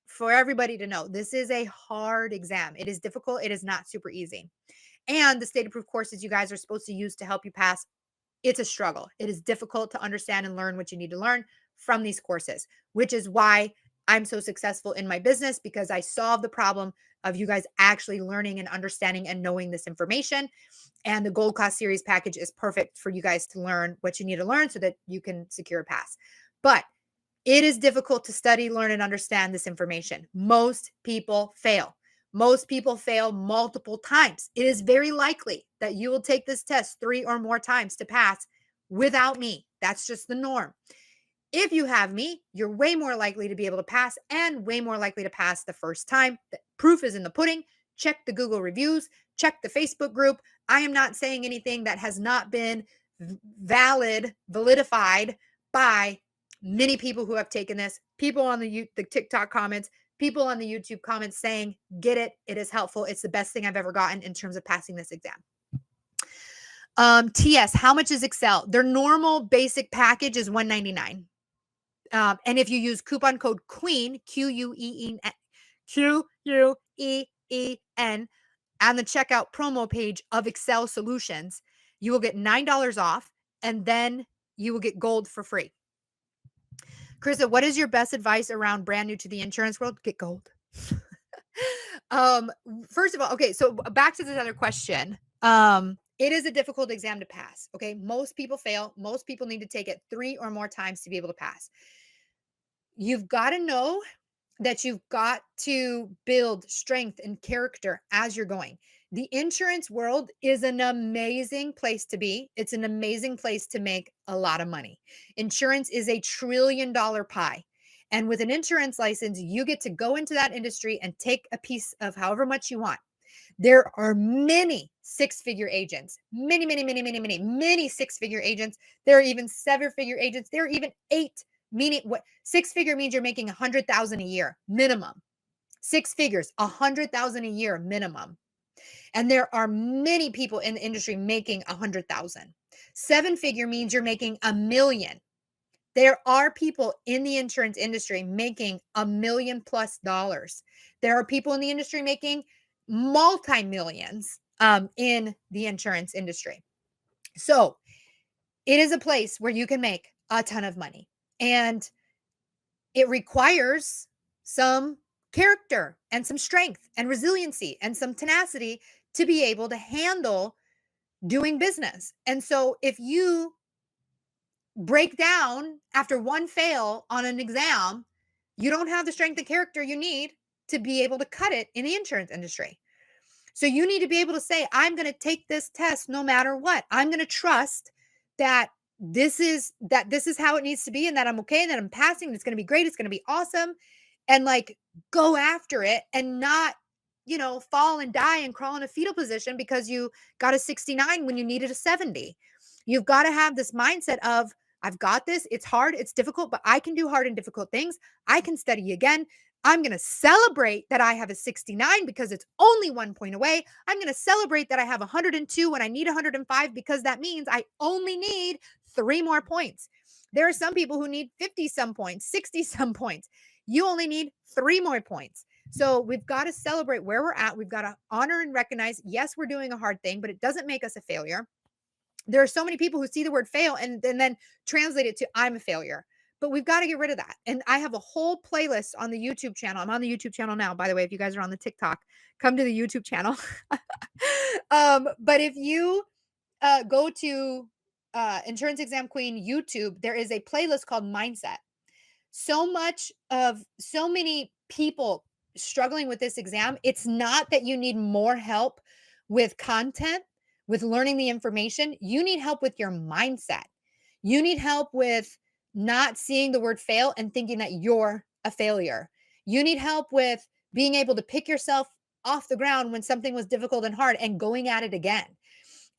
for everybody to know, this is a hard exam. It is difficult. It is not super easy. And the state approved courses you guys are supposed to use to help you pass, it's a struggle. It is difficult to understand and learn what you need to learn from these courses, which is why I'm so successful in my business, because I solve the problem of you guys actually learning and understanding and knowing this information. And the Gold Class Series package is perfect for you guys to learn what you need to learn so that you can secure a pass. But it is difficult to study, learn, and understand this information. Most people fail. Most people fail multiple times. It is very likely that you will take this test 3 or more times to pass without me. That's just the norm. If you have me, you're way more likely to be able to pass and way more likely to pass the first time. The proof is in the pudding. Check the Google reviews, check the Facebook group. I am not saying anything that has not been validified by many people who have taken this, people on the TikTok comments, people on the YouTube comments saying, get it. It is helpful. It's the best thing I've ever gotten in terms of passing this exam. TS, how much is Excel? Their normal basic package is $199. And if you use coupon code QUEEN, QUEEN, on the checkout promo page of Excel Solutions, you will get $9 off, and then you will get gold for free. Krista, what is your best advice around brand new to the insurance world? Get gold. First of all, okay, so back to this other question. It is a difficult exam to pass. Okay. Most people fail. Most people need to take it 3 or more times to be able to pass. You've got to know that you've got to build strength and character as you're going. The insurance world is an amazing place to be. It's an amazing place to make a lot of money. Insurance is $1 trillion pie. And with an insurance license, you get to go into that industry and take a piece of however much you want. There are many 6-figure agents, many 6-figure agents. There are even 7-figure agents. There are even 8, meaning what 6-figure means you're making 100,000 a year minimum. 6 figures, 100,000 a year minimum. And there are many people in the industry making 100,000. 7-figure means you're making $1 million. There are people in the insurance industry making $1 million plus. There are people in the industry making multi-millions in the insurance industry. So it is a place where you can make a ton of money, and it requires some character and some strength and resiliency and some tenacity to be able to handle doing business. And so if you break down after one fail on an exam, you don't have the strength and character you need to be able to cut it in the insurance industry. So you need to be able to say, I'm going to take this test no matter what. I'm going to trust that this is how it needs to be, and that I'm okay, and that I'm passing, and it's going to be great. It's going to be awesome. And like, go after it and not, fall and die and crawl in a fetal position because you got a 69 when you needed a 70. You've got to have this mindset of, I've got this. It's hard. It's difficult, but I can do hard and difficult things. I can study again. I'm going to celebrate that I have a 69 because it's only 1 point away. I'm going to celebrate that I have 102 when I need 105 because that means I only need 3 more points. There are some people who need 50 some points, 60 some points. You only need 3 more points. So we've got to celebrate where we're at. We've got to honor and recognize, yes, we're doing a hard thing, but it doesn't make us a failure. There are so many people who see the word fail and then translate it to I'm a failure. But we've got to get rid of that. And I have a whole playlist on the YouTube channel. I'm on the YouTube channel now, by the way. If you guys are on the TikTok, come to the YouTube channel. But if you go to Insurance Exam Queen YouTube, there is a playlist called Mindset. So many people struggling with this exam. It's not that you need more help with content, with learning the information. You need help with your mindset. You need help with not seeing the word fail and thinking that you're a failure. You need help with being able to pick yourself off the ground when something was difficult and hard and going at it again.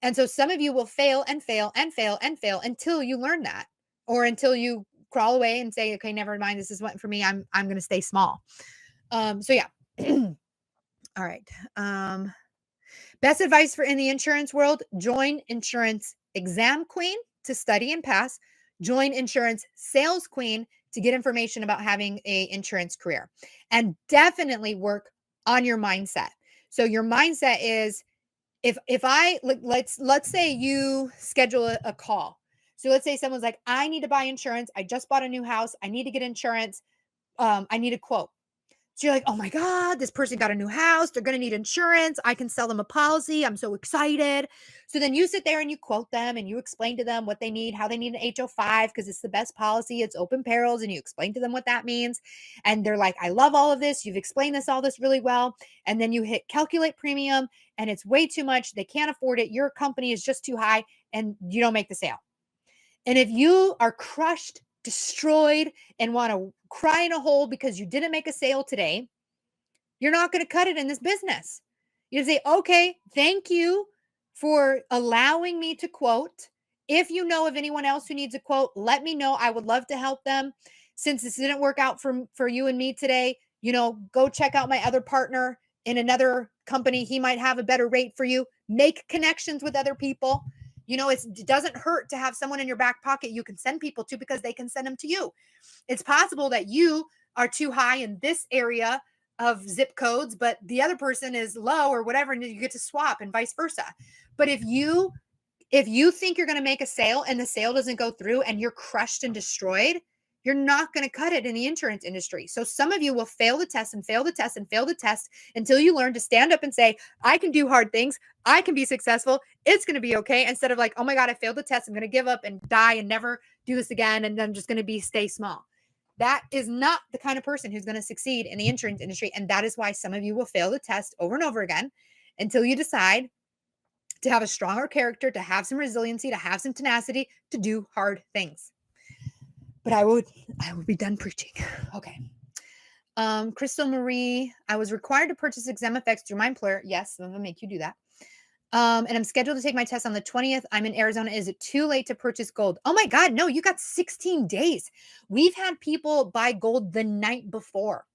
And so some of you will fail and fail and fail and fail until you learn that, or until you crawl away and say, okay, never mind. This is what for me. I'm going to stay small. So yeah. All right. Best advice for in the insurance world: join Insurance Exam Queen to study and pass. Join Insurance Sales Queen to get information about having a insurance career, and definitely work on your mindset. So your mindset is, if I let's say you schedule a call. So let's say someone's like, I need to buy insurance. I just bought a new house. I need to get insurance. I need a quote. So you're like, oh my God, this person got a new house. They're going to need insurance. I can sell them a policy. I'm so excited. So then you sit there and you quote them and you explain to them what they need, how they need an HO5 because it's the best policy. It's open perils. And you explain to them what that means. And they're like, I love all of this. You've explained all this really well. And then you hit calculate premium and it's way too much. They can't afford it. Your company is just too high and you don't make the sale. And if you are crushed, destroyed, and want to cry in a hole because you didn't make a sale today, you're not going to cut it in this business. You say, okay, thank you for allowing me to quote. If you know of anyone else who needs a quote, let me know. I would love to help them. Since this didn't work out for you and me today, go check out my other partner in another company. He might have a better rate for you. Make connections with other people. It doesn't hurt to have someone in your back pocket you can send people to, because they can send them to you. It's possible that you are too high in this area of zip codes, but the other person is low or whatever, and you get to swap and vice versa. But if you think you're going to make a sale and the sale doesn't go through and you're crushed and destroyed, you're not going to cut it in the insurance industry. So some of you will fail the test and fail the test and fail the test until you learn to stand up and say, I can do hard things. I can be successful. It's going to be okay. Instead of like, oh my God, I failed the test. I'm going to give up and die and never do this again. And I'm just going to stay small. That is not the kind of person who's going to succeed in the insurance industry. And that is why some of you will fail the test over and over again until you decide to have a stronger character, to have some resiliency, to have some tenacity, to do hard things. But I will be done preaching. Okay. Crystal Marie, I was required to purchase ExamFX through my employer. Yes, I'm going to make you do that. And I'm scheduled to take my test on the 20th. I'm in Arizona. Is it too late to purchase gold? Oh my God, no, you got 16 days. We've had people buy gold the night before.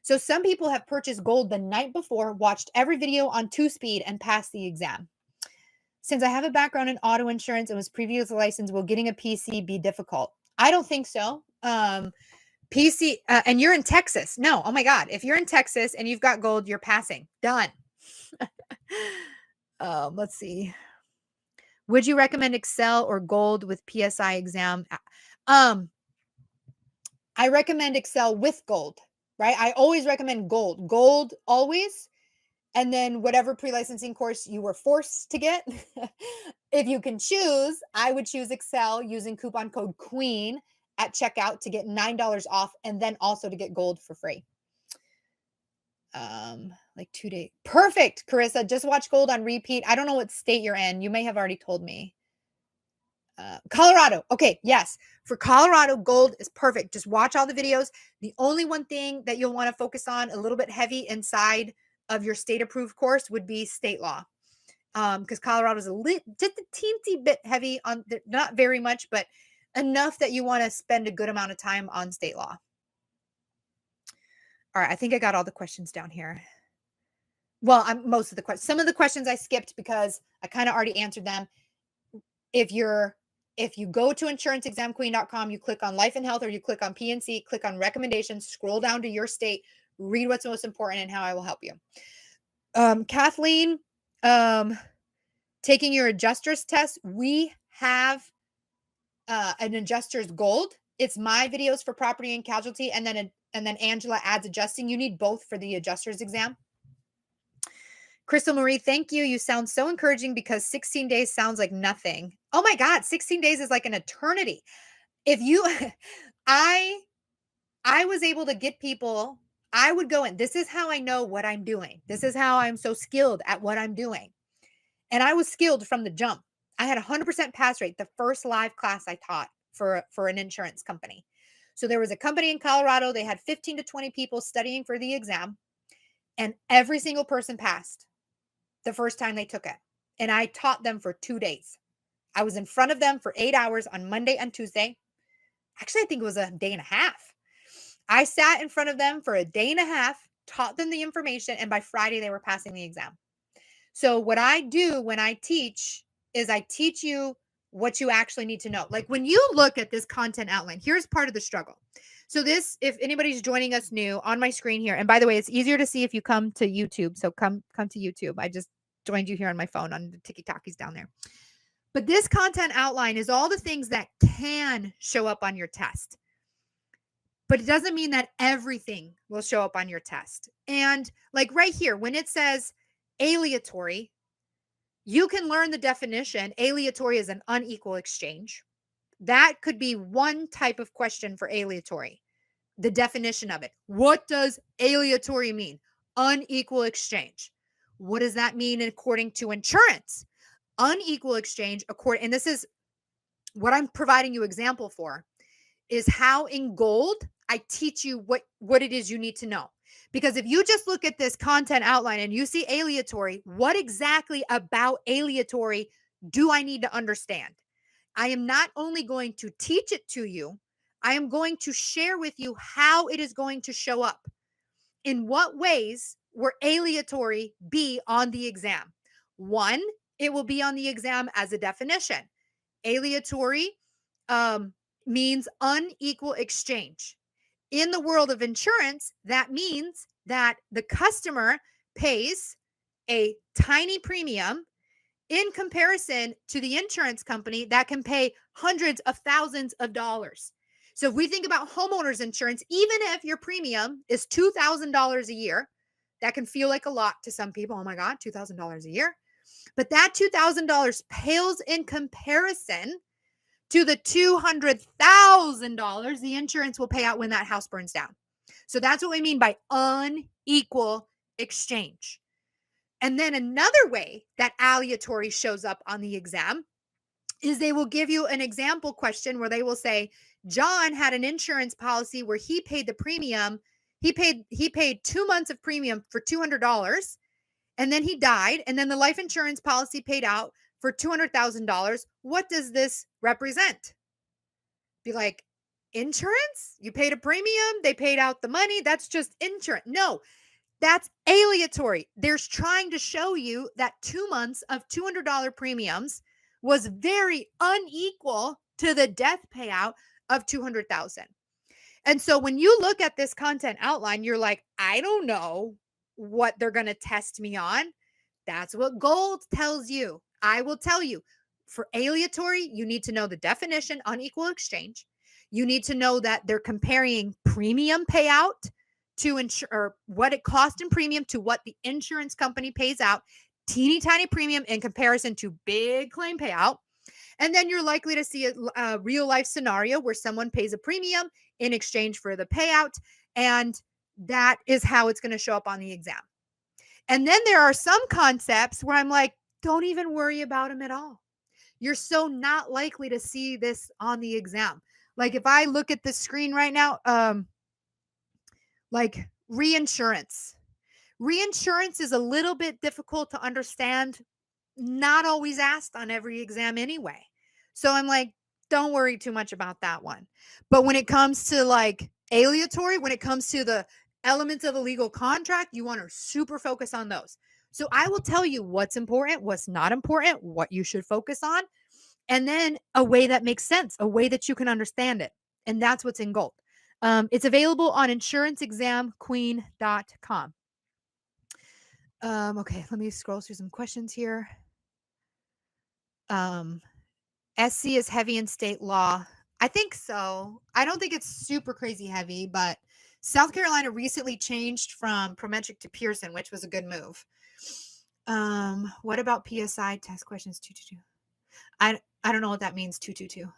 So some people have purchased gold the night before, watched every video on 2-speed, and passed the exam. Since I have a background in auto insurance and was previously licensed, will getting a PC be difficult? I don't think so. PC, and you're in Texas. No, oh my God. If you're in Texas and you've got gold, you're passing. Done. Let's see. Would you recommend Excel or gold with PSI exam? I recommend Excel with gold, right? I always recommend gold. Gold always. And then whatever pre-licensing course you were forced to get. If you can choose, I would choose Excel using coupon code QUEEN at checkout to get $9 off, and then also to get gold for free. Like 2 days. Perfect, Carissa. Just watch gold on repeat. I don't know what state you're in. You may have already told me. Colorado. Okay, yes. For Colorado, gold is perfect. Just watch all the videos. The only one thing that you'll want to focus on a little bit heavy inside of your state approved course would be state law. Because Colorado is just a teensy bit heavy on, not very much, but enough that you want to spend a good amount of time on state law. All right, I think I got all the questions down here. Well, most of the questions. Some of the questions I skipped because I kind of already answered them. If you're If you go to insuranceexamqueen.com, you click on life and health, or you click on PNC, click on recommendations, scroll down to your state, read what's most important and how I will help you. Kathleen, taking your adjuster's test, we have an adjuster's gold. It's my videos for property and casualty, and then Angela adds adjusting. You need both for the adjuster's exam. Crystal Marie, thank you. You sound so encouraging because 16 days sounds like nothing. Oh my God, 16 days is like an eternity. If you, I was able to get people, I would go in. This is how I know what I'm doing. This is how I'm so skilled at what I'm doing. And I was skilled from the jump. I had a 100% pass rate the first live class I taught for an insurance company. So there was a company in Colorado. They had 15 to 20 people studying for the exam, and every single person passed the first time they took it. And I taught them for 2 days. I was in front of them for 8 hours on Monday and Tuesday. Actually, I think it was a day and a half. I sat in front of them for a day and a half, taught them the information, and by Friday they were passing the exam. So what I do when I teach is I teach you what you actually need to know. Like when you look at this content outline, here's part of the struggle. So this, if anybody's joining us new on my screen here, and by the way, it's easier to see if you come to YouTube. So come to YouTube. I just joined you here on my phone on the TikTokies down there. But this content outline is all the things that can show up on your test. But it doesn't mean that everything will show up on your test. And like right here, when it says aleatory, you can learn the definition. Aleatory is an unequal exchange. That could be one type of question for aleatory. The definition of it. What does aleatory mean? Unequal exchange. What does that mean according to insurance? Unequal exchange, and this is what I'm providing you example for, is how in gold I teach you what it is you need to know. Because if you just look at this content outline and you see aleatory, what exactly about aleatory do I need to understand? I am not only going to teach it to you, I am going to share with you how it is going to show up. In what ways will aleatory be on the exam? One, it will be on the exam as a definition. Aleatory means unequal exchange. In the world of insurance, that means that the customer pays a tiny premium in comparison to the insurance company that can pay hundreds of thousands of dollars. So if we think about homeowners insurance, even if your premium is $2,000 a year, that can feel like a lot to some people. Oh my God, $2,000 a year. But that $2,000 pales in comparison to the $200,000 the insurance will pay out when that house burns down. So that's what we mean by unequal exchange. And then another way that aleatory shows up on the exam is they will give you an example question where they will say, John had an insurance policy where he paid the premium. He paid 2 months of premium for $200, and then he died. And then the life insurance policy paid out for $200,000. What does this represent? Be like, insurance? You paid a premium, they paid out the money. That's just insurance. No, that's aleatory. They're trying to show you that 2 months of $200 premiums was very unequal to the death payout of $200,000. And so when you look at this content outline, you're like, I don't know what they're going to test me on. That's what gold tells you. I will tell you, for aleatory, you need to know the definition, unequal exchange. You need to know that they're comparing premium payout to or what it cost in premium to what the insurance company pays out, teeny tiny premium in comparison to big claim payout. And then you're likely to see a real life scenario where someone pays a premium in exchange for the payout. And that is how it's going to show up on the exam. And then there are some concepts where I'm like, don't even worry about them at all. You're so not likely to see this on the exam. Like if I look at the screen right now, like reinsurance. Reinsurance is a little bit difficult to understand, not always asked on every exam anyway. So I'm like, don't worry too much about that one. But when it comes to like aleatory, when it comes to the elements of a legal contract, you want to super focus on those. So I will tell you what's important, what's not important, what you should focus on. and then a way that makes sense, a way that you can understand it. And that's what's in gold. It's available on insuranceexamqueen.com. Okay, let me scroll through some questions here. SC is heavy in state law. I think so. I don't think it's super crazy heavy, but South Carolina recently changed from Prometric to Pearson, which was a good move. What about PSI test questions 222? I don't know what that means, 222.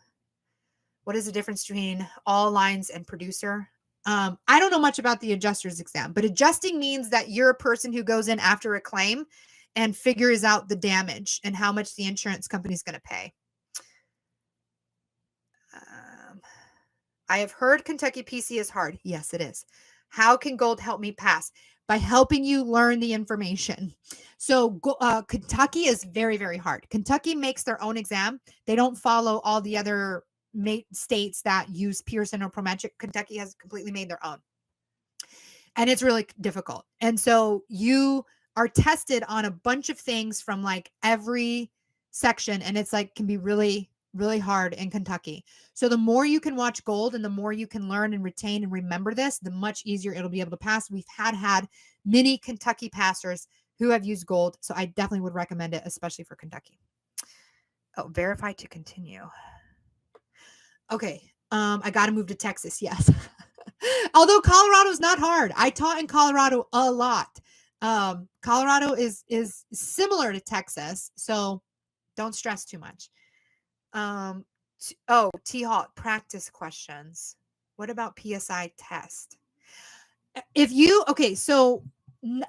What is the difference between all lines and producer? I don't know much about the adjuster's exam, but adjusting means that you're a person who goes in after a claim and figures out the damage and how much the insurance company is going to pay. I have heard Kentucky PC is hard. Yes, it is. How can gold help me pass? By helping you learn the information. So Kentucky is very, very hard. Kentucky makes their own exam. They don't follow all the other states that use Pearson or Prometric. Kentucky has completely made their own. And it's really difficult. And so you are tested on a bunch of things from like every section. And it's like, can be really, really hard in Kentucky. So the more you can watch gold and the more you can learn and retain and remember this, the much easier it'll be able to pass. We've had many Kentucky passers who have used gold. So I definitely would recommend it, especially for Kentucky. Oh, verify to continue. Okay. I got to move to Texas. Yes. Although Colorado is not hard. I taught in Colorado a lot. Colorado is similar to Texas. So don't stress too much. T-Hawk practice questions. What about PSI test? So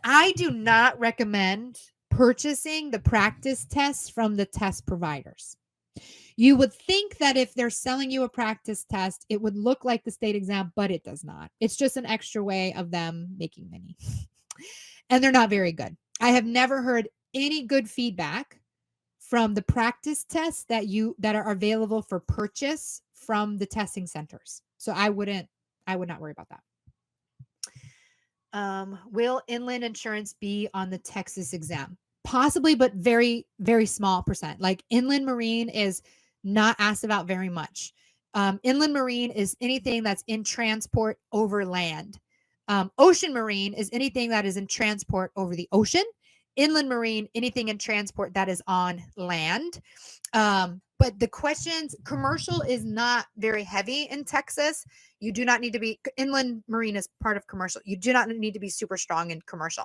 I do not recommend purchasing the practice tests from the test providers. You would think that if they're selling you a practice test, it would look like the state exam, but it does not. It's just an extra way of them making money. And they're not very good. I have never heard any good feedback from the practice tests that are available for purchase from the testing centers. So I would not worry about that. Will inland insurance be on the Texas exam? Possibly, but very, very small percent. Like inland marine is not asked about very much. Inland marine is anything that's in transport over land. Ocean marine is anything that is in transport over the ocean. Inland marine, anything in transport that is on land. But the questions, commercial is not very heavy in Texas. You do not need to be, inland marine is part of commercial. You do not need to be super strong in commercial.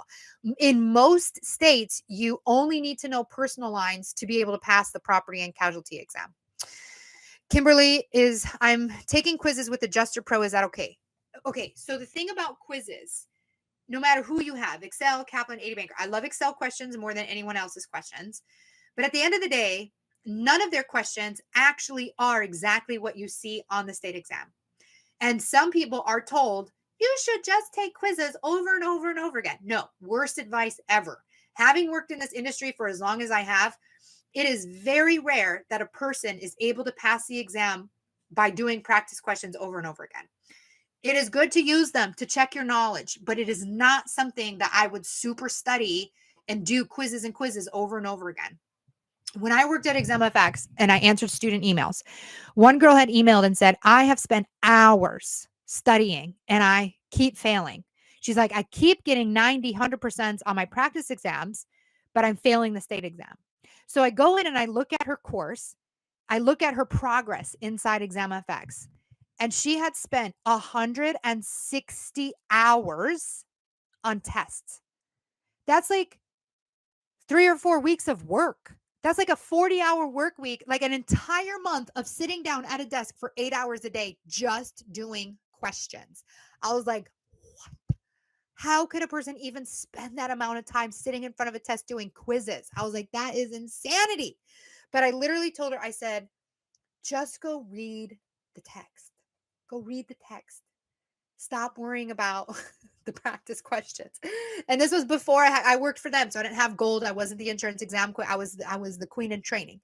In most states, you only need to know personal lines to be able to pass the property and casualty exam. Kimberly I'm taking quizzes with Adjuster Pro. Is that okay? Okay, so the thing about quizzes, no matter who you have, Excel, Kaplan, 80 Banker, I love Excel questions more than anyone else's questions. But at the end of the day, none of their questions actually are exactly what you see on the state exam. And some people are told, you should just take quizzes over and over and over again. No, worst advice ever. Having worked in this industry for as long as I have, it is very rare that a person is able to pass the exam by doing practice questions over and over again. It is good to use them to check your knowledge, but it is not something that I would super study and do quizzes and quizzes over and over again. When I worked at ExamFX and I answered student emails, one girl had emailed and said, I have spent hours studying and I keep failing. She's like, I keep getting 90, 100% on my practice exams, but I'm failing the state exam. So I go in and I look at her course. I look at her progress inside ExamFX. And she had spent 160 hours on tests. That's like 3 or 4 weeks of work. That's like a 40-hour work week, like an entire month of sitting down at a desk for 8 hours a day, just doing questions. I was like, what? How could a person even spend that amount of time sitting in front of a test doing quizzes? I was like, that is insanity. But I literally told her, I said, just go read the text. Go read the text. Stop worrying about the practice questions. And this was before I worked for them. So I didn't have gold. I wasn't the insurance exam queen. I was the queen in training.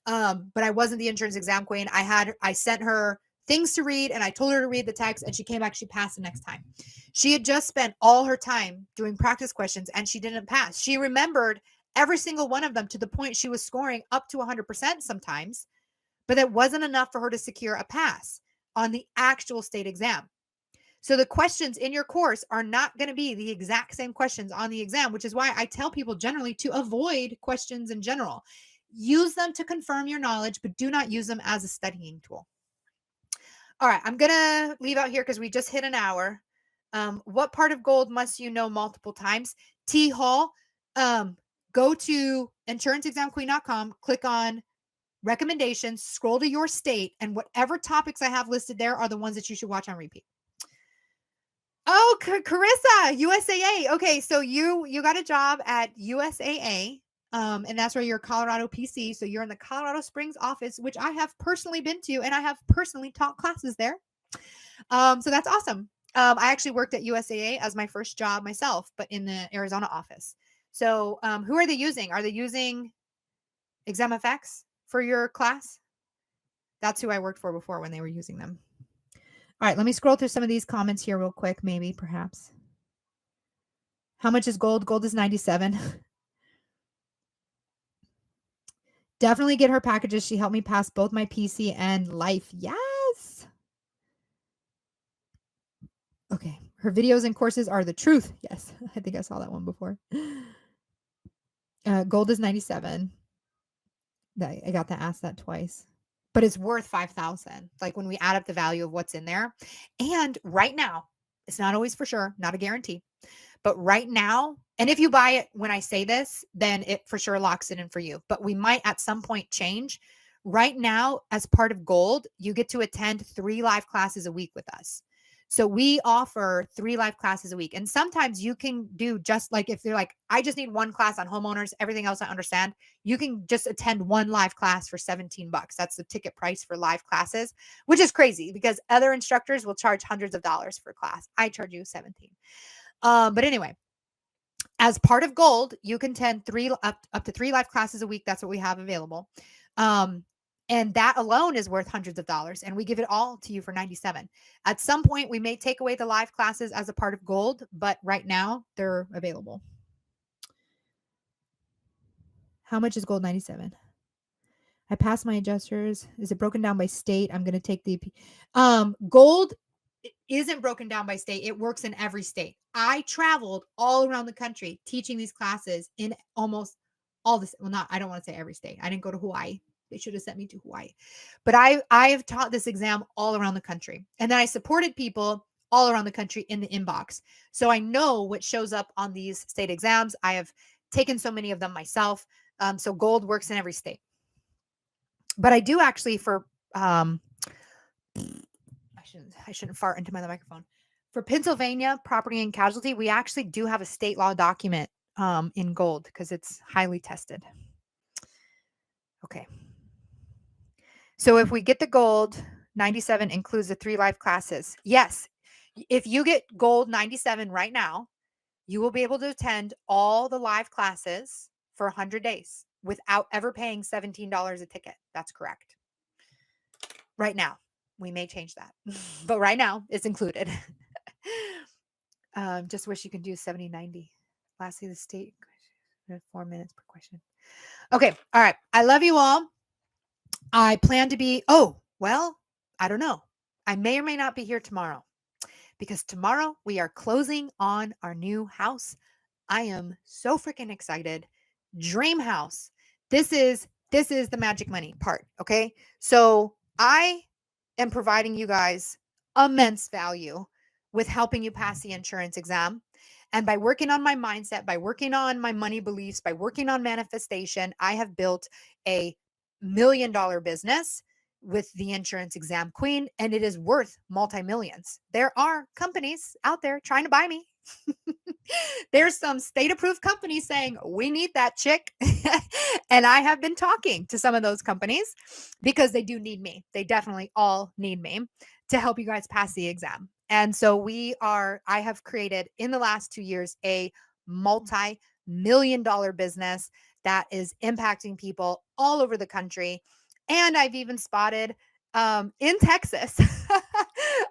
But I wasn't the insurance exam queen. I sent her things to read and I told her to read the text and she came back. She passed the next time. She had just spent all her time doing practice questions and she didn't pass. She remembered every single one of them to the point she was scoring up to 100% sometimes. but that wasn't enough for her to secure a pass on the actual state exam. So the questions in your course are not going to be the exact same questions on the exam, which is why I tell people generally to avoid questions in general. Use them to confirm your knowledge, but do not use them as a studying tool. All right, I'm going to leave out here because we just hit an hour. What part of gold must you know multiple times? T Hall, go to insuranceexamqueen.com, click on recommendations, scroll to your state, and whatever topics I have listed there are the ones that you should watch on repeat. Oh, Carissa, USAA. Okay, so you got a job at USAA, and that's where you're Colorado PC. So you're in the Colorado Springs office, which I have personally been to, and I have personally taught classes there. So that's awesome. I actually worked at USAA as my first job myself, but in the Arizona office. So who are they using? Are they using ExamFX for your class? That's who I worked for before when they were using them. All right, let me scroll through some of these comments here real quick, maybe, perhaps. How much is gold? Gold is 97. Definitely get her packages. She helped me pass both my PC and life. Yes. Okay. Her videos and courses are the truth. Yes. I think I saw that one before. Gold is 97. I got to ask that twice. But it's worth 5,000. Like when we add up the value of what's in there. And right now, it's not always for sure, not a guarantee. But right now, and if you buy it when I say this, then it for sure locks it in for you. But we might at some point change. Right now, as part of Gold, you get to attend 3 live classes a week with us. So we offer 3 live classes a week. And sometimes you can do just like if you're like, I just need 1 class on homeowners, everything else I understand. You can just attend 1 live class for $17. That's the ticket price for live classes, which is crazy because other instructors will charge hundreds of dollars for a class. I charge you 17. But anyway, as part of Gold, you can attend up to 3 live classes a week. That's what we have available. And that alone is worth hundreds of dollars. And we give it all to you for 97. At some point, we may take away the live classes as a part of Gold, but right now they're available. How much is Gold 97? I passed my adjusters. Is it broken down by state? I'm going to take the Gold isn't broken down by state. It works in every state. I traveled all around the country teaching these classes in almost all this. Well, I don't want to say every state. I didn't go to Hawaii. They should have sent me to Hawaii. But I have taught this exam all around the country. And then I supported people all around the country in the inbox. So I know what shows up on these state exams. I have taken so many of them myself. So Gold works in every state. But I do actually for I shouldn't fart into my microphone. For Pennsylvania property and casualty, we actually do have a state law document in Gold because it's highly tested. Okay. So if we get the Gold, 97 includes the 3 live classes. Yes. If you get Gold 97 right now, you will be able to attend all the live classes for 100 days without ever paying $17 a ticket. That's correct. Right now. We may change that, but right now it's included. Just wish you could do 70, 90. Lastly, the state, 4 minutes per question. Okay. All right. I love you all. I plan to be, I don't know. I may or may not be here tomorrow because tomorrow we are closing on our new house. I am so freaking excited. Dream house. This is the magic money part. Okay. So I am providing you guys immense value with helping you pass the insurance exam. And by working on my mindset, by working on my money beliefs, by working on manifestation, I have built a $1 million business with the Insurance Exam Queen, and it is worth multi-millions. There are companies out there trying to buy me. There's some state-approved companies saying, we need that chick. And I have been talking to some of those companies because they do need me. They definitely all need me to help you guys pass the exam. And so I have created in the last 2 years a multi-million dollar business that is impacting people all over the country. And I've even spotted in Texas,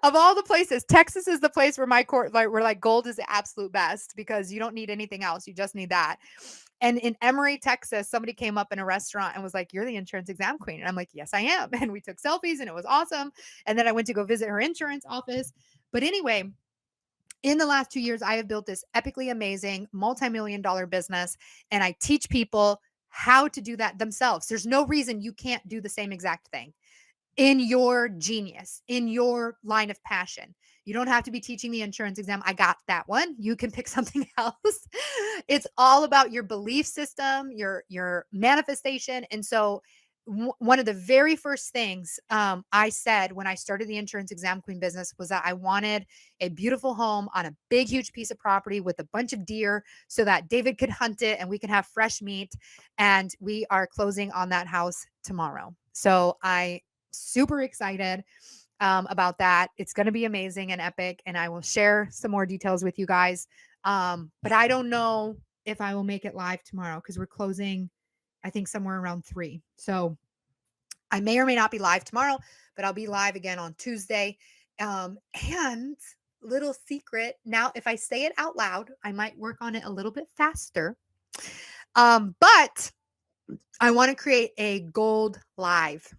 of all the places, Texas is the place where where like Gold is the absolute best because you don't need anything else. You just need that. And in Emory, Texas, somebody came up in a restaurant and was like, "You're the insurance exam queen." And I'm like, "Yes, I am." And we took selfies and it was awesome. And then I went to go visit her insurance office. But anyway, in the last 2 years, I have built this epically amazing multi-million dollar business, and I teach people how to do that themselves. There's no reason you can't do the same exact thing in your genius, in your line of passion. You don't have to be teaching the insurance exam. I got that one. You can pick something else. It's all about your belief system, your manifestation. And so one of the very first things I said when I started the insurance exam queen business was that I wanted a beautiful home on a big, huge piece of property with a bunch of deer so that David could hunt it and we can have fresh meat. And we are closing on that house tomorrow. So I super excited about that. It's going to be amazing and epic, and I will share some more details with you guys. But I don't know if I will make it live tomorrow because we're closing, I think, somewhere around 3. So I may or may not be live tomorrow, but I'll be live again on Tuesday. And little secret now, if I say it out loud, I might work on it a little bit faster. But I want to create a gold live.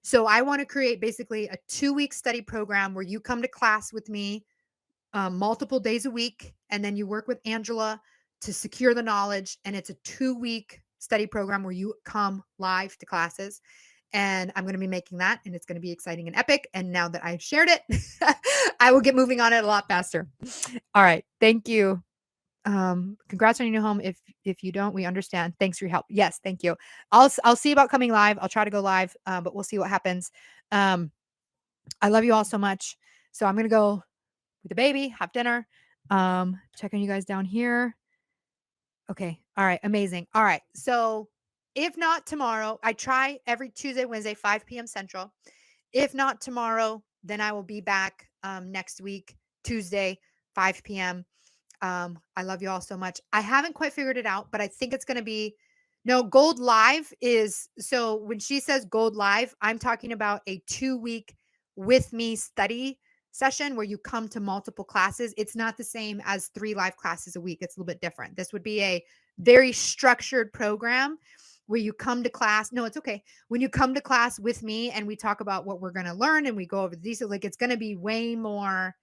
So I want to create basically a 2-week study program where you come to class with me multiple days a week, and then you work with Angela to secure the knowledge. And it's a 2-week study program where you come live to classes. And I'm going to be making that, and it's going to be exciting and epic. And now that I've shared it, I will get moving on it a lot faster. All right. Thank you. Congrats on your new home. If you don't, we understand. Thanks for your help. Yes, thank you. I'll see about coming live. I'll try to go live, but we'll see what happens. I love you all so much. So I'm gonna go with the baby, have dinner. Checking you guys down here. Okay. All right. Amazing. All right. So if not tomorrow, I try every Tuesday, Wednesday, 5 p.m. Central. If not tomorrow, then I will be back next week, Tuesday, 5 p.m. I love you all so much. I haven't quite figured it out, but I think it's going to be no Gold Live is. So when she says Gold Live, I'm talking about a 2-week with me study session where you come to multiple classes. It's not the same as 3 live classes a week. It's a little bit different. This would be a very structured program where you come to class. No, it's okay. When you come to class with me and we talk about what we're going to learn and we go over the details, like it's going to be way more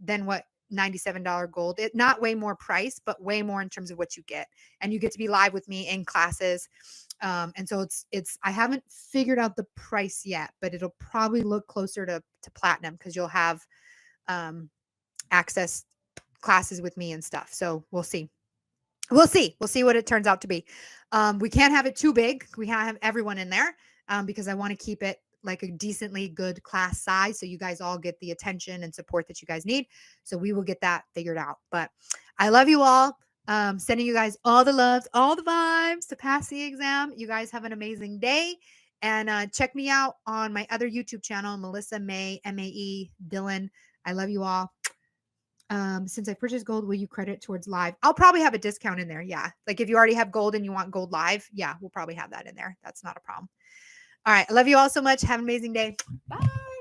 than what $97 gold. It not way more price, but way more in terms of what you get. And you get to be live with me in classes. And so it's I haven't figured out the price yet, but it'll probably look closer to platinum because you'll have access classes with me and stuff. So we'll see. We'll see what it turns out to be. We can't have it too big. We can't have everyone in there because I want to keep it like a decently good class size so you guys all get the attention and support that you guys need. So we will get that figured out. But I love you all. Sending you guys all the loves, all the vibes to pass the exam. You guys have an amazing day. And check me out on my other YouTube channel, Melissa Mae, MAE Dillon. I love you all. Since I purchased gold, will you credit towards live? I'll probably have a discount in there. Yeah. Like if you already have gold and you want gold live, yeah, we'll probably have that in there. That's not a problem. All right. I love you all so much. Have an amazing day. Bye.